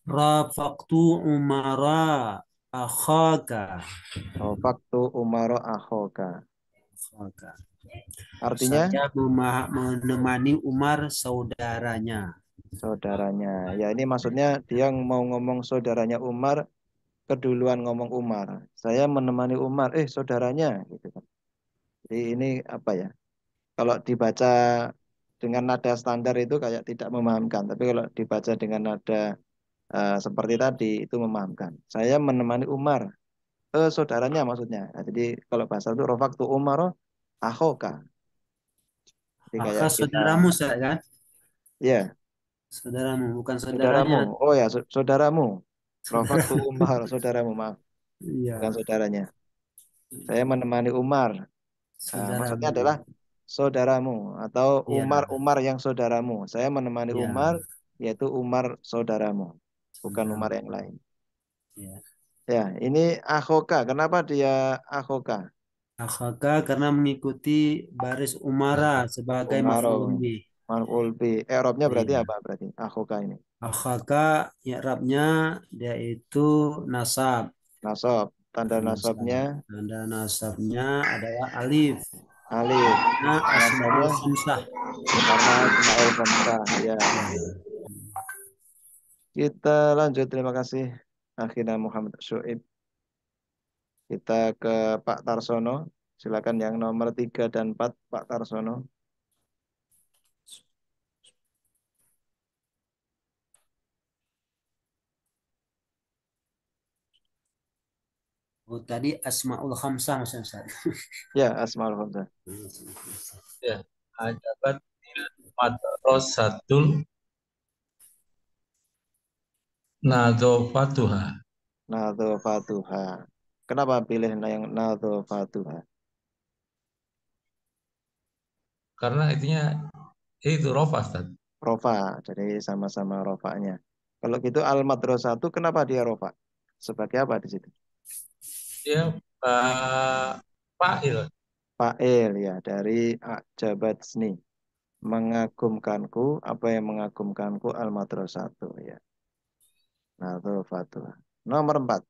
Rafaqtu umara akhaka. Rafaqtu umara akhoka. Artinya Saya menemani Umar saudaranya. saudaranya. Ya, ini maksudnya dia mau ngomong saudaranya Umar, keduluan ngomong Umar. Saya menemani Umar, saudaranya gitu kan. Jadi ini apa ya? Kalau dibaca dengan nada standar itu kayak tidak memahamkan, tapi kalau dibaca dengan nada seperti tadi itu memahamkan. Saya menemani Umar, saudaranya maksudnya. Nah, jadi kalau bahasa itu rofaktu Umar akhoka. Jadi kayak Akha kita, saudaramu, saya kan? ya, Saudaramu, bukan Saudaramu. saudaranya. Oh ya, saudaramu. Rofaktu Umar, saudaramu, maaf. Bukan Iya, saudaranya. Saya menemani Umar. Maksudnya saudaramu. adalah saudaramu atau Iya, Umar yang saudaramu. Saya menemani iya, Umar, yaitu Umar saudaramu, bukan Umar saudaramu. yang lain. Iya. Ya, ini akhoka. Kenapa dia akhoka? Akhaka karena mengikuti baris umara sebagai Umaro, maf'ulun bih. Marful bi. I'rabnya berarti Iya. apa berarti? Akhoka ini. Akhaka i'rabnya dia itu nasab. Nasab. Tanda Nasab. nasabnya Tanda nasabnya adalah alif. alif. Nah, asmaul Alasannya khamsah. karena Asmaul Khamsah. Ya, Ya. kita lanjut. Terima kasih. Akhirnya Muhammad Syuib. Kita ke Pak Tarsono. Silakan yang nomor 3 dan 4, Pak Tarsono. Oh, tadi asmaul khamsah maksudnya Ustaz. Ya, Asmaul Khamsah. Ya, ajabat madrasatul nadzafatuha. Nadzafatuha. Kenapa pilih yang nadzafatuha? Karena itunya itu rofa, Ustaz. Rofa, jadi sama-sama rofanya. Kalau gitu al-madrasatu kenapa dia rofa? Sebagai apa di situ? Dia fa'il. Fa'il ya, dari jabat sni. Mengagumkanku, apa yang mengagumkanku al-madrasatu ya. Nadzafatuha. Nomor 4.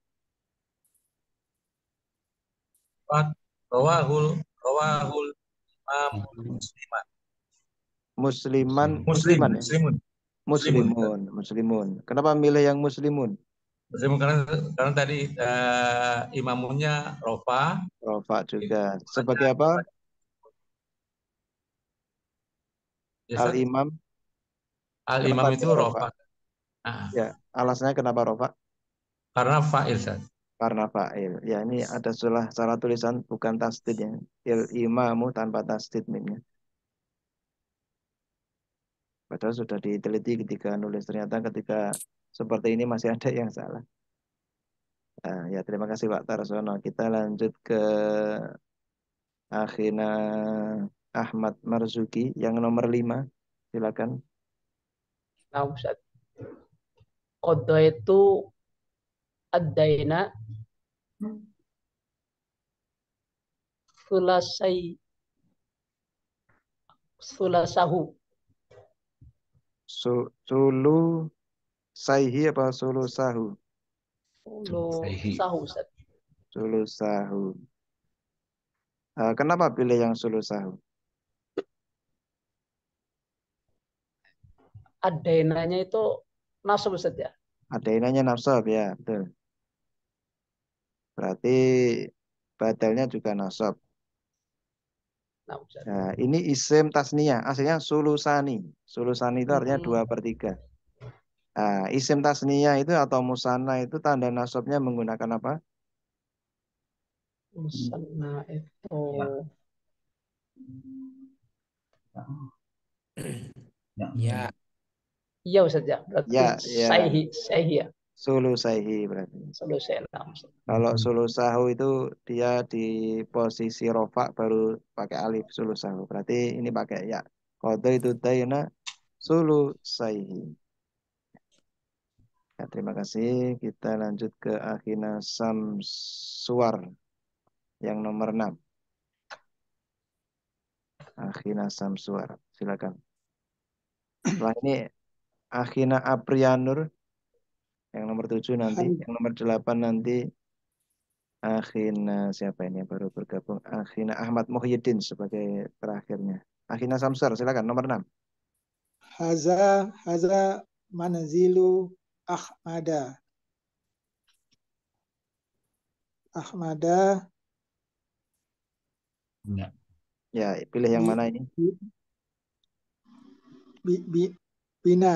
Rawahul Imam Musliman. Musliman ya. Muslimun. Muslimun. Kenapa milih yang muslimun? Muslimun karena tadi imamunya rofa. Rofa juga. Sebagai apa? Ya, Al-imam. Al-imam Kenapa itu dia rofa? rofa. Nah, Ya, alasannya kenapa rofa? karena fa'il, Ustaz. Karena fa'il. Ya, ini ada salah tulisan, bukan tasdid ya. Il-imamu tanpa tasdid mimnya. Padahal sudah diteliti ketika nulis, ternyata ketika seperti ini masih ada yang salah. Nah, ya terima kasih Pak Tarsono. Kita lanjut ke Akhina Ahmad Marzuki yang nomor 5. Silakan. Nah, Ustaz. Qadha itu ad-daina sulasahu. Sulu Saihi apa Sulu Sahu? Sahu, Ustaz. Sulu Sahu. Kenapa pilih yang Sulu Sahu? Ad-dainanya itu nasab, Ustaz ya. Ada inanya nasab ya, betul. Berarti badalnya juga nasab. Nah, Ustaz. Nah, ini isim tasniyah, aslinya sulusani. Sulusani itu artinya 2/3. Nah, isim tasniyah itu atau musanna itu tanda nasabnya menggunakan apa? Musanna itu Ya. iya, Ustaz ya. Berarti Ya, ya. saihi ya. Sulusaihi berarti. Solusi. Nah, Ustaz. Kalau sulusahu itu dia di posisi rofa baru pakai alif sulusahu. Berarti ini pakai ya. Qadha itu dayna sulusaihi. Ya, terima kasih. Kita lanjut ke Akhina Samsuar yang nomor 6. Akhina Samsuar. Silakan. Setelah ini Akhina Aprianur yang nomor 7 nanti, yang nomor 8 nanti Akhina siapa ini yang baru bergabung? Akhina Ahmad Muhyiddin sebagai terakhirnya. Akhina Samsuar, silakan nomor 6. Haza manzilu Ahmada. Ya, pilih yang mana ini? Bina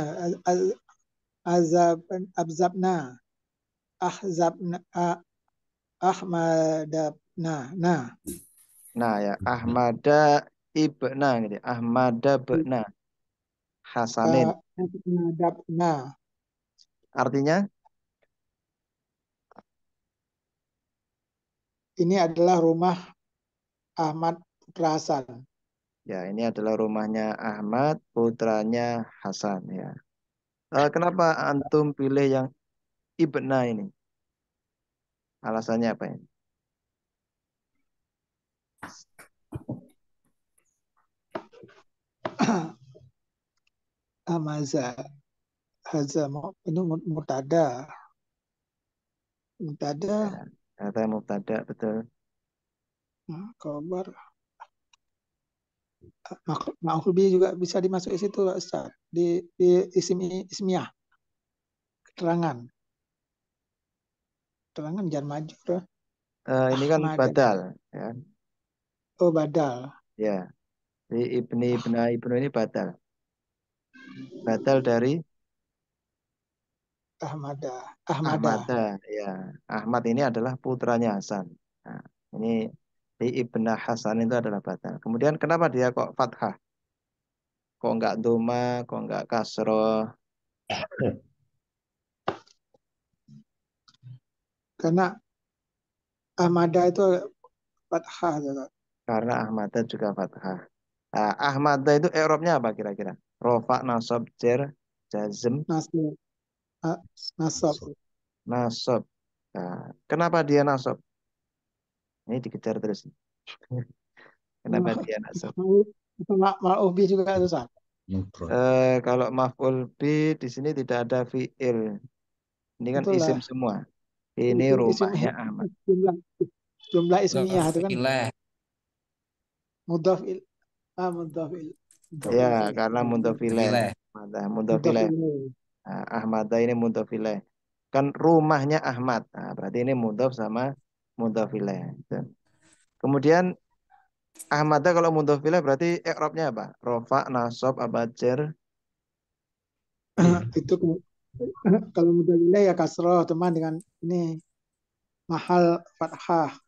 abzabna ahzabna ahmadabna. Nah ya, Ahmada ibna gitu. Ahmada bna Hasanin. Nah, Artinya ini adalah rumah Ahmad Putra Hasan. ya ini adalah rumahnya Ahmad, putranya Hasan ya. Kenapa antum pilih yang Ibna ini? Alasannya apa ini? Amaza Haza ini mutada. Mutada Ya, kata mubtada betul. kabar ma'ul bi juga bisa dimasuki situ Ustaz. Di ismiyah keterangan jangan majur. Ini kan Ahmad badal ya. oh badal Ya, di Ibna Ibnu ini badal. Badal dari Ahmada. Ahmada ya. Ahmad ini adalah putranya Hasan. Nah, ini di Ibna Hasan itu adalah badal. Kemudian kenapa dia kok fathah? Kok enggak doma, kok enggak kasroh? karena Ahmada itu fathah. Karena Ahmada juga fathah. Nah, Ahmada itu i'rabnya apa kira-kira? Rofa, nasab, jer, jazm, Nasab. Nasab. nasab. Nah, kenapa dia nasab? Ini dikejar terus. Kenapa dia nasab? Ma'ul bi juga Ustaz. Kalau maf'ul bi di sini tidak ada fi'il. Ini kan Itulah isim semua. Ini rumahnya Ahmad. jumlah ismiyah itu kan Ilah. mudhaf mudhaf Ya, karena mudhofileh. Ilah. Mudhofileh. Nah, Ahmada ini mudhofileh. Kan rumahnya Ahmad. Nah, berarti ini mudhof sama mudhofileh. Kemudian Ahmada kalau mudhofileh berarti i'rabnya apa? Rofa, nasab, abajer. itu kalau mudhaf ya kasroh teman dengan ini mahal fathah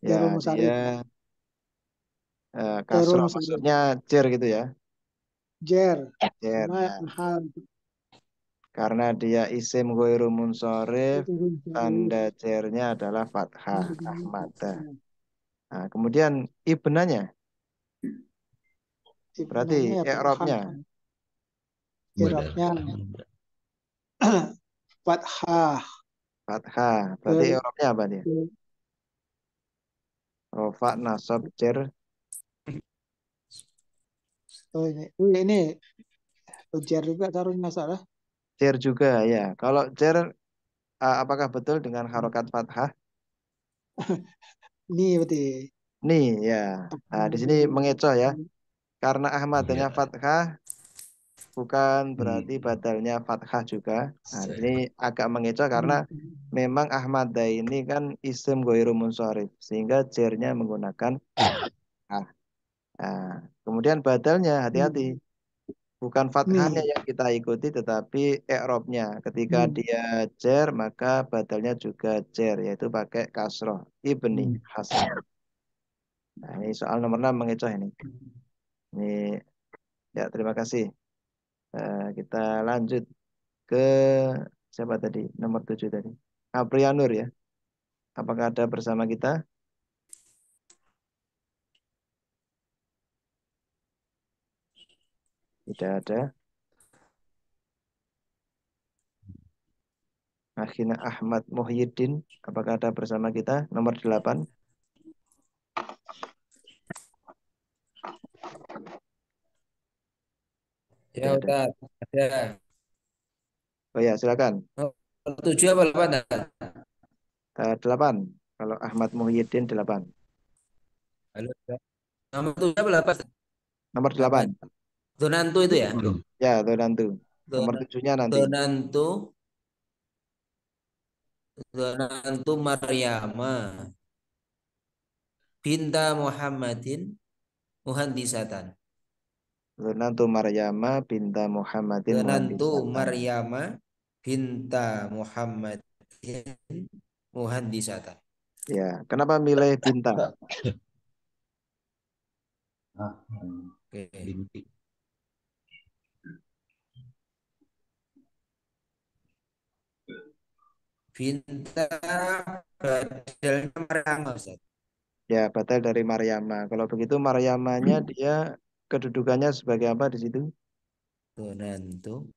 Ya, Darul Musarif. dia Darul kasroh Musarif. maksudnya jer gitu ya. Jer. Jer. Sama mahal. Karena dia isim ghairu munsharif, tanda jernya adalah fathah Ahmada. Nah, kemudian ibnanya berarti Ibnanya ya i'rabnya I'rabnya fathah. fathah. Berarti i'rabnya apa dia? Rofa, nasab, jer. Ini jer juga taruhnya salah. Jer juga ya. Kalau jer apakah betul dengan harokat fathah? Ini berarti. Nih ya. Nah, di sini mengecoh ya. Karena Ahmadanya fathah bukan berarti badalnya fathah juga. Nah, di sini agak mengecoh karena memang Ahmada ini kan isim ghairu munsharif sehingga jernya menggunakan fathah. Nah, kemudian badalnya hati-hati. Bukan fathahnya yang kita ikuti tetapi i'rabnya. Ketika dia jer maka badalnya juga jer yaitu pakai kasroh ibni Hasan. Nah, ini soal nomor 6 mengecoh ini. Ini ya terima kasih. Kita lanjut ke siapa tadi? Nomor 7 tadi. Aprianur ya. Apakah ada bersama kita? Tidak ada. Akhina Ahmad Muhyiddin. Apakah ada bersama kita? Nomor 8. Ya udah ada. Oh ya, silakan. 7 apa 8? 8. Kalau Ahmad Muhyiddin 8. Halo. Nomor 7 apa 8? Nomor 8. Donantu itu ya? Ya, Donantu. Nomor 7-nya nanti. Donantu Maryama binta Muhammadin muhandisatan. Donantu Maryama binta Muhammadin Donantu muhandisatan. Maryama binta Muhammadin muhandisatan. Ya, kenapa milih binta? Oke. Pinta badalnya Maryama, Ustaz. Ya, batal dari Maryama. Kalau begitu Maryamanya dia kedudukannya sebagai apa di situ? Donantu.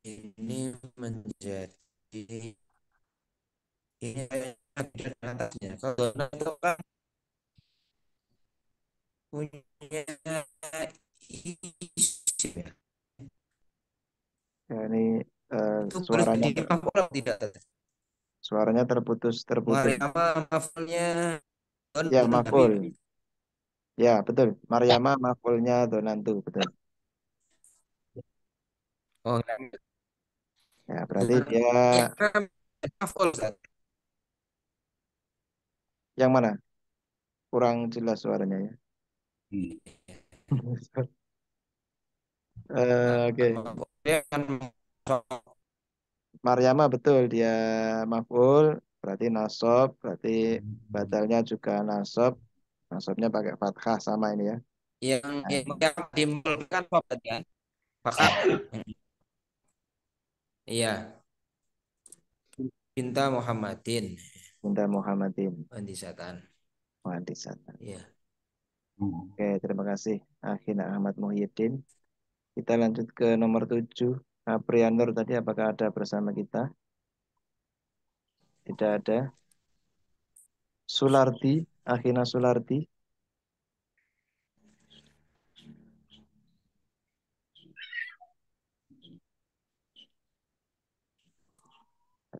Ini menjadi ini atasnya. Kalau donantu kan punya isim ya. Ya, ini Itu boleh suaranya jadi maf'ul atau tidak? suaranya terputus. Maryama maf'ulnya Ya, donantu tapi maf'ul. Ya, betul. Maryama maf'ulnya donantu, betul. oh Ya, berarti dia maf'ul, Ustaz. yang mana? Kurang jelas suaranya ya. Oke. Dia kan Maryama betul dia maf'ul, berarti nasab, berarti badalnya juga nasab. Nasabnya pakai fathah sama ini ya. yang dimulakan apa kan? Fakat iya, Pinta Muhammadin Minta Muhammadin. Andisatan. Muhandisatan. Iya. Oke, terima kasih Akhina Ahmad Muhyiddin. Kita lanjut ke nomor 7. Aprianur tadi apakah ada bersama kita? Tidak ada. Sulardi, Akhina Sulardi.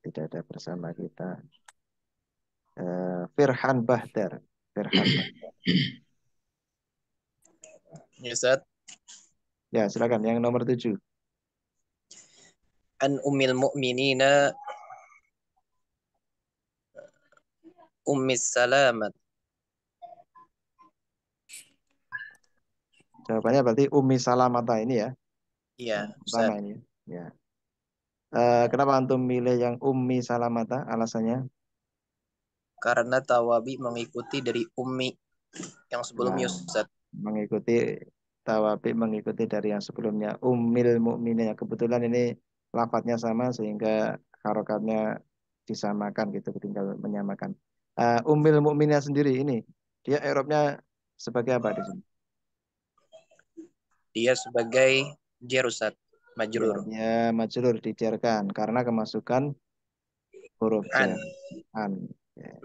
Tidak ada bersama kita. Firhan Bahdar. Firhan Bahdar. Ya, Ustaz. Ya, silakan yang nomor 7. An Ummil Mu'minina Ummis Salamat. Jawabannya berarti Umi Salamata ini ya. Iya, Pertama Ustaz. ini. Ya. Kenapa antum milih yang Umi Salamata? Alasannya? Karena Tawabi mengikuti dari Ummi yang sebelumnya, Nah, Ustaz. mengikuti Tawabi mengikuti dari yang sebelumnya. Ummil Mukminin. Kebetulan ini lafadznya sama sehingga harokatnya disamakan gitu, tinggal menyamakan. Ummil Mukminah sendiri ini dia i'rabnya sebagai apa di sini? Dia sebagai jar, Ustaz. Ya, Majrur. dia majrur dijarkan karena kemasukan huruf An. jar. An. Ya.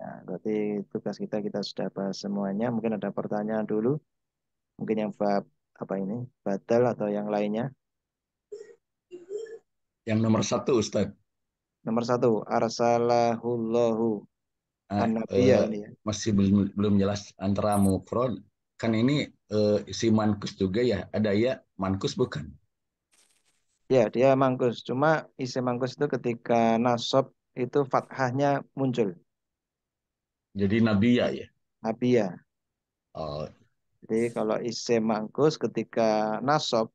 Nah, berarti tugas kita sudah bahas semuanya. Mungkin ada pertanyaan dulu. Mungkin yang bab apa ini? Badal atau yang lainnya. Yang nomor 1, Ustaz. Nomor 1, arsalahullahu Ah, an-nabiyya ini ya. masih belum jelas antara mufrad. Kan ini isi mankus juga ya. Ada ya mankus bukan? Ya, dia mangkus. Cuma isi mangkus itu ketika nasab itu fathahnya muncul. Jadi nabiya ya. Nabiyya. Oh, Jadi kalau isim mangkus ketika nasab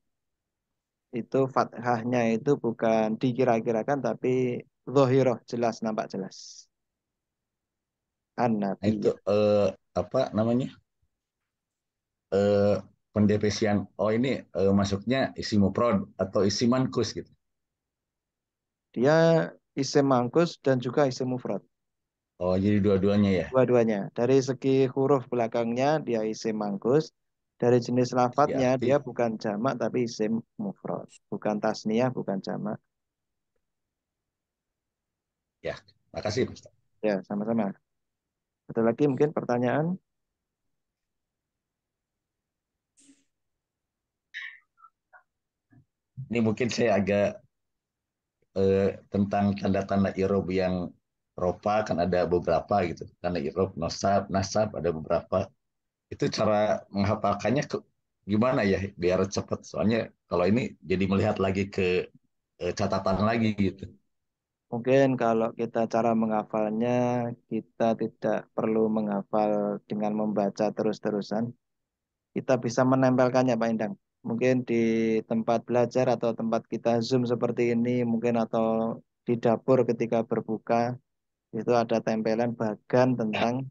itu fathahnya itu bukan dikira-kirakan tapi zohiroh jelas nampak jelas. nah itu An-nabiyya. apa namanya? Eh, Pendefisian. Oh ini masuknya isi mufrad atau isi mankus gitu. Dia isim mangkus dan juga isim mufrad. Oh jadi dua-duanya ya. Dua-duanya. Dari segi huruf belakangnya dia isim mangkus. Dari jenis Isi lafadznya arti. dia bukan jamak tapi isim mufrad. Bukan tasniyah, bukan jamak. Ya, makasih Ustaz. Ya, sama-sama. Ada lagi mungkin pertanyaan? Ini mungkin saya agak tentang tanda-tanda irob yang ropa kan ada beberapa gitu. Tanda irob, nasab, nasab ada beberapa. Itu cara menghafalkannya gimana ya biar cepat. Soalnya kalau ini jadi melihat lagi ke catatan lagi gitu. Mungkin kalau kita cara menghafalnya, kita tidak perlu menghafal dengan membaca terus-terusan. Kita bisa menempelkannya, Pak Endang. Mungkin di tempat belajar atau tempat kita Zoom seperti ini, mungkin atau di dapur ketika berbuka, itu ada tempelan bagan tentang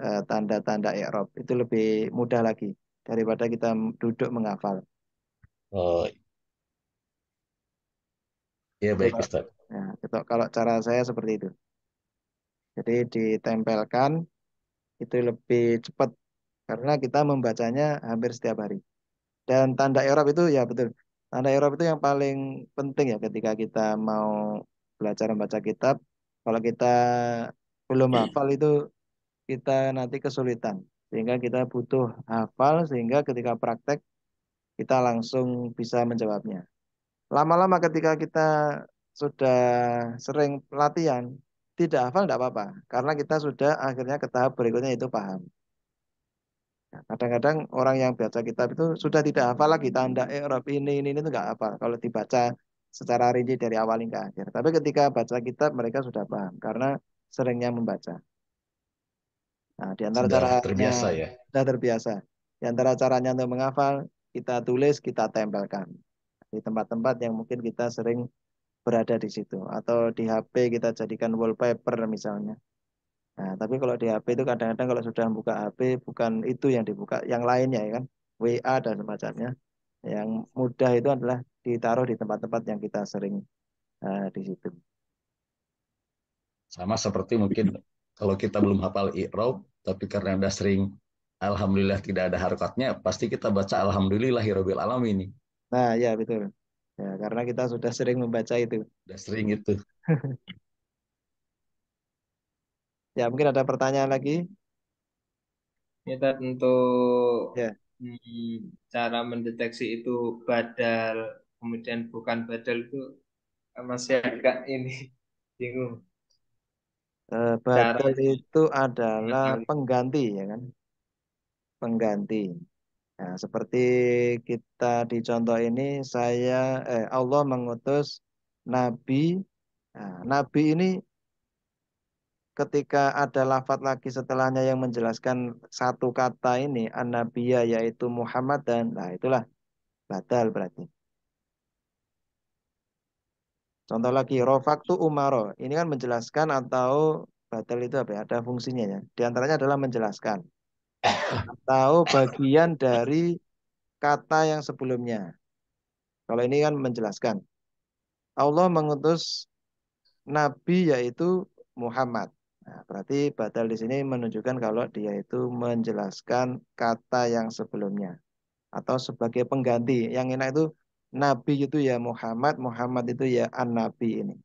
tanda-tanda i'rab. Itu lebih mudah lagi. daripada kita duduk menghafal. Oh, iya Itu baik kalau, Ustaz. ya, kalau cara saya seperti itu. Jadi ditempelkan itu lebih cepat karena kita membacanya hampir setiap hari. Dan tanda i'rab itu ya betul. Tanda i'rab itu yang paling penting ya ketika kita mau belajar membaca kitab. Kalau kita belum hafal itu kita nanti kesulitan. Sehingga kita butuh hafal sehingga ketika praktek kita langsung bisa menjawabnya. Lama-lama ketika kita sudah sering latihan, tidak hafal tidak apa-apa. Karena kita sudah akhirnya ke tahap berikutnya itu paham. Nah, kadang-kadang orang yang baca kitab itu sudah tidak hafal lagi tanda i'rab ini itu nggak hafal. Kalau dibaca secara rinci dari awal hingga akhir. Tapi ketika baca kitab mereka sudah paham karena seringnya membaca. Nah, di antara Sudah caranya terbiasa ya. sudah terbiasa. Di antara caranya untuk menghafal, kita tulis, kita tempelkan di tempat-tempat yang mungkin kita sering berada di situ. Atau di HP kita jadikan wallpaper misalnya. Nah, tapi kalau di HP itu kadang-kadang kalau sudah buka HP, bukan itu yang dibuka, yang lainnya ya kan, WA dan semacamnya. Yang mudah itu adalah ditaruh di tempat-tempat yang kita sering di situ. Sama seperti mungkin kalau kita belum hafal i'rab, tapi karena udah sering alhamdulillah tidak ada harokatnya, pasti kita baca alhamdulillahirabbil alamin. Nah, ya betul. Ya, karena kita sudah sering membaca itu. Udah sering itu. Ya, mungkin ada pertanyaan lagi. Kita tentu Ya. cara mendeteksi itu badal, kemudian bukan badal itu masih agak ini bingung. Cara Badal itu adalah mengetahui. pengganti ya kan, pengganti. Nah, seperti kita di contoh ini Allah mengutus nabi. Nah, nabi ini ketika ada lafadz lagi setelahnya yang menjelaskan satu kata ini an-nabiyya yaitu Muhammad dan nah itulah badal berarti. Contoh lagi rofaktu umaro. Ini kan menjelaskan atau badal itu apa ya? Ada fungsinya ya. Di antaranya adalah menjelaskan atau bagian dari kata yang sebelumnya. Kalau ini kan menjelaskan. Allah mengutus nabi yaitu Muhammad. Nah, berarti badal di sini menunjukkan kalau dia itu menjelaskan kata yang sebelumnya atau sebagai pengganti. Yang enak itu nabi itu ya Muhammad, Muhammad itu ya an-nabi ini.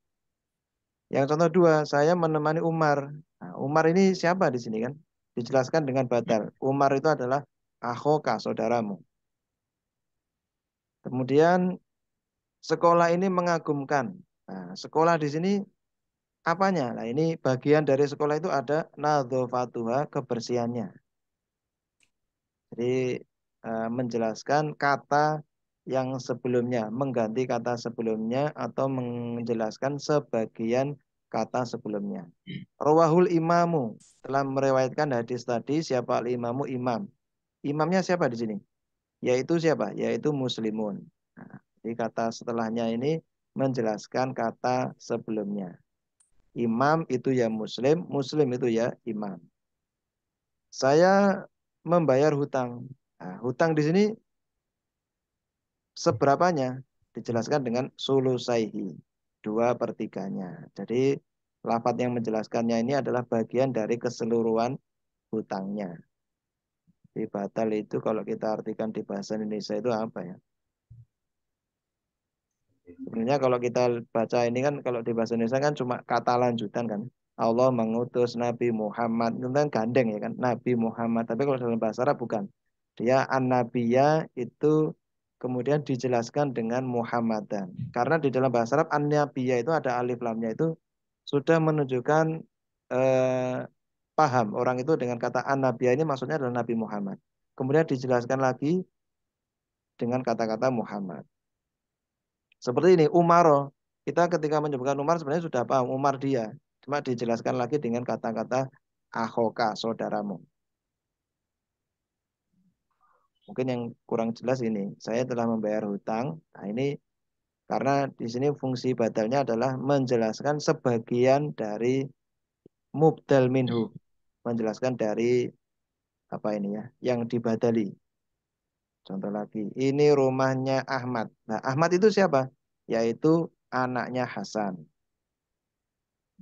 Yang contoh dua, saya menemani Umar. Nah, Umar ini siapa di sini kan? Dijelaskan dengan badal. Umar itu adalah akhoka, saudaramu. Kemudian sekolah ini mengagumkan. Nah, sekolah di sini apanya? Nah, ini bagian dari sekolah itu ada nadzofatuha, kebersihannya. Jadi menjelaskan kata yang sebelumnya, mengganti kata sebelumnya atau menjelaskan sebagian kata sebelumnya. Rawahul imamu telah meriwayatkan hadis tadi siapa al-imamu imam. Imamnya siapa di sini? Yaitu siapa? Yaitu muslimun. Nah, jadi kata setelahnya ini menjelaskan kata sebelumnya. Imam itu ya muslim, muslim itu ya imam. Saya membayar hutang. Nah, hutang di sini seberapanya? Dijelaskan dengan sulusaihi. 2/3-nya. Jadi lafadz yang menjelaskannya ini adalah bagian dari keseluruhan hutangnya. Di batal itu kalau kita artikan di bahasa Indonesia itu apa ya? Sebenarnya kalau kita baca ini kan kalau di bahasa Indonesia kan cuma kata lanjutan kan. Allah mengutus Nabi Muhammad itu kan gandeng ya kan. Nabi Muhammad. Tapi kalau dalam bahasa Arab bukan. Dia an-nabiyya itu kemudian dijelaskan dengan Muhammadan. Karena di dalam bahasa Arab an-nabiyya itu ada alif lamnya itu sudah menunjukkan eh, paham orang itu dengan kata an-nabiyya ini maksudnya adalah Nabi Muhammad. Kemudian dijelaskan lagi dengan kata-kata Muhammad. Seperti ini, Umaro. Kita ketika menyebutkan Umar sebenarnya sudah paham Umar dia. Cuma dijelaskan lagi dengan kata-kata akhoka, saudaramu. Mungkin yang kurang jelas ini. Saya telah membayar hutang. Nah ini karena di sini fungsi badalnya adalah menjelaskan sebagian dari mubdal minhu. Menjelaskan dari apa ini ya, yang dibadali. Contoh lagi, ini rumahnya Ahmad. Nah, Ahmad itu siapa? Yaitu anaknya Hasan.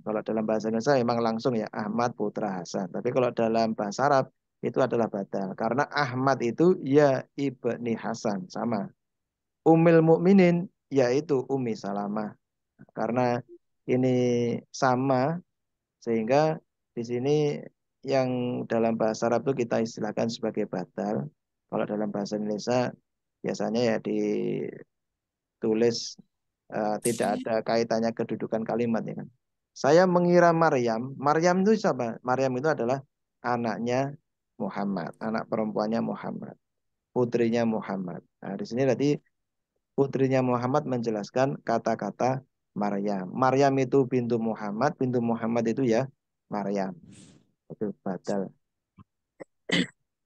Kalau dalam bahasa Indonesia memang langsung ya Ahmad Putra Hasan. Tapi kalau dalam bahasa Arab itu adalah badal. Karena Ahmad itu ya ibni Hasan. Sama. Ummul Mukminin yaitu Ummi Salamah. Karena ini sama sehingga di sini yang dalam bahasa Arab itu kita istilahkan sebagai badal. Kalau dalam bahasa Indonesia biasanya ya ditulis tidak ada kaitannya kedudukan kalimat ya kan. Saya mengira Maryam. Maryam itu siapa? Maryam itu adalah anaknya Muhammad, anak perempuannya Muhammad, putrinya Muhammad. Nah, di sini berarti putrinya Muhammad menjelaskan kata-kata Maryam. Maryam itu bintu Muhammad itu ya Maryam. Itu badal.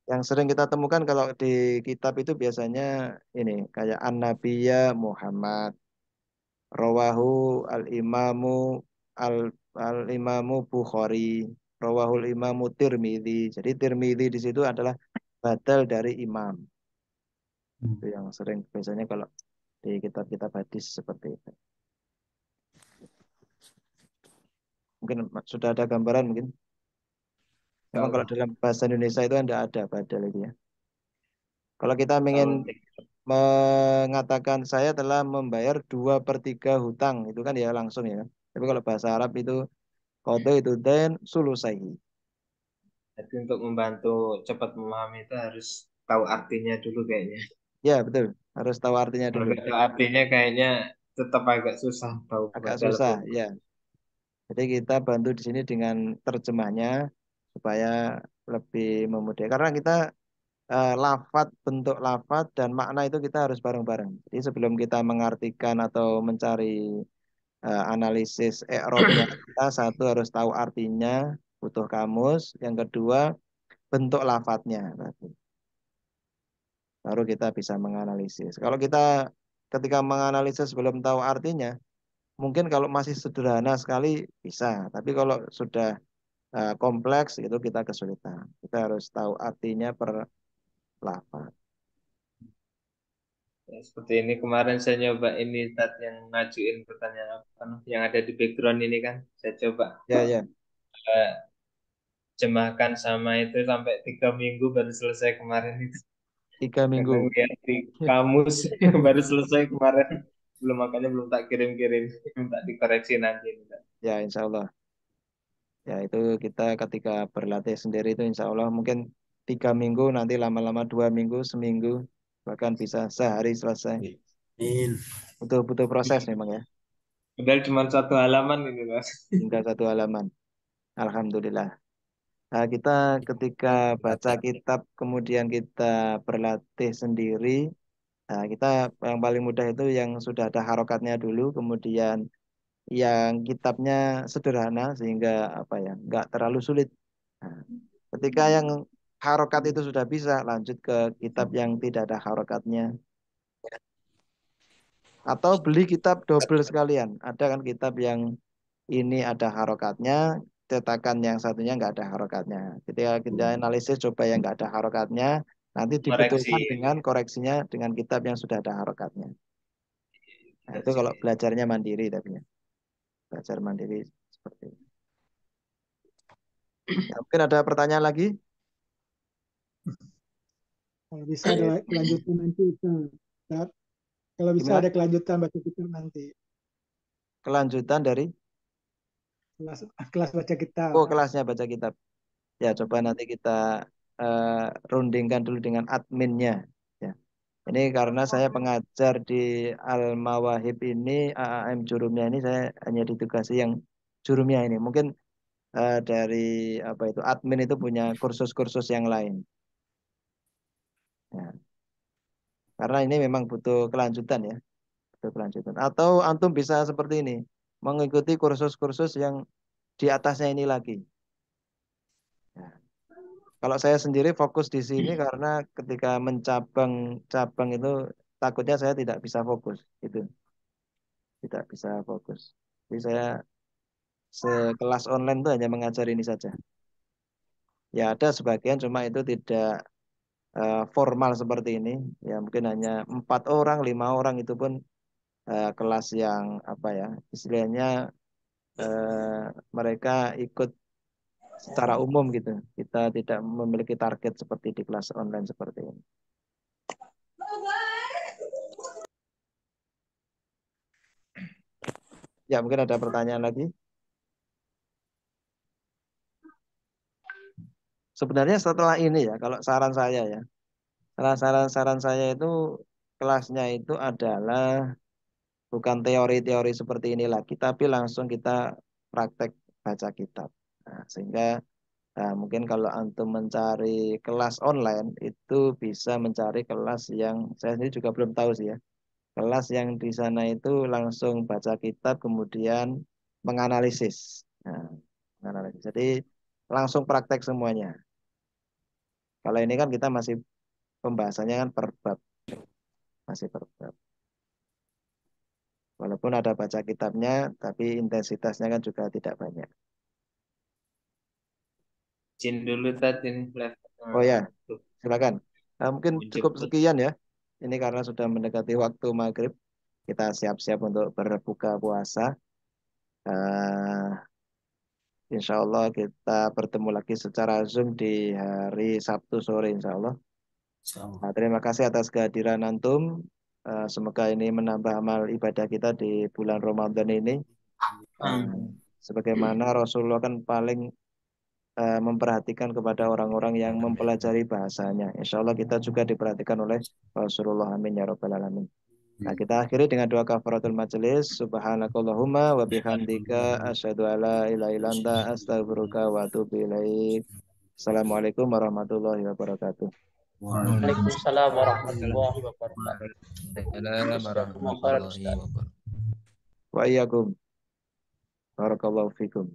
Yang sering kita temukan kalau di kitab itu biasanya ini kayak An-Nabiyya Muhammad, Rawahu al-Imamu al-Imamu Bukhari, Rawahul Imamu Tirmidzi. Jadi Tirmidzi di situ adalah badal dari imam. Itu yang sering biasanya kalau di kitab-kitab hadis seperti itu. Mungkin sudah ada gambaran mungkin. Memang kalau dalam bahasa Indonesia itu tidak ada badal itu ya. Kalau kita ingin mengatakan saya telah membayar 2/3 hutang, itu kan ya langsung ya. Tapi kalau bahasa Arab itu qada itu den sulusaihi. Jadi untuk membantu cepat memahami itu harus tahu artinya dulu kayaknya. Ya betul, harus tahu artinya Kalau dulu. nggak tahu artinya kayaknya tetap agak susah tahu Agak badal susah, pun. ya. Jadi kita bantu di sini dengan terjemahnya supaya lebih memudahkan. Karena kita lafat, bentuk lafat dan makna itu kita harus bareng-bareng. Jadi sebelum kita mengartikan atau mencari analisis i'rabnya, kita satu harus tahu artinya, butuh kamus. Yang kedua, bentuk lafadznya. Baru kita bisa menganalisis. Kalau kita ketika menganalisis belum tahu artinya, mungkin kalau masih sederhana sekali bisa. Tapi kalau sudah kompleks itu kita kesulitan. Kita harus tahu artinya per lafaz. Ya, seperti ini kemarin saya nyoba ini Tat, yang ngajuin pertanyaan apa yang ada di background ini kan. Saya coba Ya, ya. eh, jemahkan sama itu sampai 3 minggu baru selesai kemarin itu. 3 minggu. Karena ngeliat di kamus baru selesai kemarin. Belum, makanya belum tak kirim-kirim. Minta dikoreksi nanti. Ya, insya Allah. Ya, itu kita ketika berlatih sendiri itu insya Allah mungkin 3 minggu, nanti lama-lama 2 minggu, seminggu, bahkan bisa sehari selesai. Butuh proses memang ya. Padahal cuma 1 halaman ini Mas. Tinggal 1 halaman. Alhamdulillah. Nah, kita ketika baca kitab, kemudian kita berlatih sendiri, nah, kita yang paling mudah itu yang sudah ada harokatnya dulu, kemudian yang kitabnya sederhana sehingga apa ya, nggak terlalu sulit. Nah, ketika yang harokat itu sudah bisa, lanjut ke kitab yang tidak ada harokatnya. Atau beli kitab double sekalian. Ada kan kitab yang ini ada harokatnya, cetakan yang satunya nggak ada harokatnya. Ketika kita analisis coba yang nggak ada harokatnya, nanti Koreksi. dibetulkan dengan koreksinya dengan kitab yang sudah ada harokatnya. Nah, itu kalau belajarnya mandiri tapi ya. Belajar mandiri seperti itu. Ya, mungkin ada pertanyaan lagi? Kalau bisa ada kelanjutan nanti, Ustaz. Kalau bisa Gimana? ada kelanjutan baca kitab nanti. Kelanjutan dari? Kelas baca kitab. Oh, kelasnya baca kitab. Ya, coba nanti kita rundingkan dulu dengan adminnya. Ya. Ini karena saya pengajar di Al-Mawahib ini, AAM jurumnya ini saya hanya ditugasi yang jurumnya ini. Mungkin dari apa itu admin itu punya kursus-kursus yang lain. Ya. Karena ini memang butuh kelanjutan ya, butuh kelanjutan. Atau antum bisa seperti ini, mengikuti kursus-kursus yang di atasnya ini lagi. Ya. Kalau saya sendiri fokus di sini karena ketika cabang itu takutnya saya tidak bisa fokus, itu tidak bisa fokus. Jadi saya sekelas online itu hanya mengajar ini saja. Ya ada sebagian cuma itu tidak formal seperti ini, ya mungkin hanya 4 orang, 5 orang itu pun kelas yang apa ya, istilahnya mereka ikut secara umum gitu. Kita tidak memiliki target seperti di kelas online seperti ini. Ya, mungkin ada pertanyaan lagi. Sebenarnya setelah ini ya, kalau saran saya ya, saran saya itu kelasnya itu adalah bukan teori-teori seperti ini lagi, tapi langsung kita praktek baca kitab. Nah, sehingga mungkin kalau antum mencari kelas online itu bisa mencari kelas yang saya sendiri juga belum tahu sih ya. Kelas yang di sana itu langsung baca kitab kemudian menganalisis. Nah, menganalisis. Jadi langsung praktek semuanya. Kalau ini kan kita masih pembahasannya kan per bab, masih per bab. Walaupun ada baca kitabnya, tapi intensitasnya kan juga tidak banyak. Izin dulu tadi Oh ya, silakan. Mungkin cukup Jemput. sekian ya. Ini karena sudah mendekati waktu maghrib, kita siap-siap untuk berbuka puasa. Insya Allah kita bertemu lagi secara Zoom di hari Sabtu sore, insya Allah. Nah, terima kasih atas kehadiran antum. Semoga ini menambah amal ibadah kita di bulan Ramadan ini. Sebagaimana Rasulullah kan paling memperhatikan kepada orang-orang yang mempelajari bahasanya. Insya Allah kita juga diperhatikan oleh Rasulullah. Amin ya rabbal alamin. Nah, kita akhiri dengan doa kafaratul majelis. Subhanakallahumma wa bihamdika asyhadu alla ilaha illa anta astaghfiruka wa atubu ilaik. Assalamualaikum warahmatullahi wabarakatuh. Waalaikumsalam warahmatullahi wabarakatuh. Waalaikumsalam warahmatullahi wabarakatuh. Wa iyyakum. Barakallahu fikum.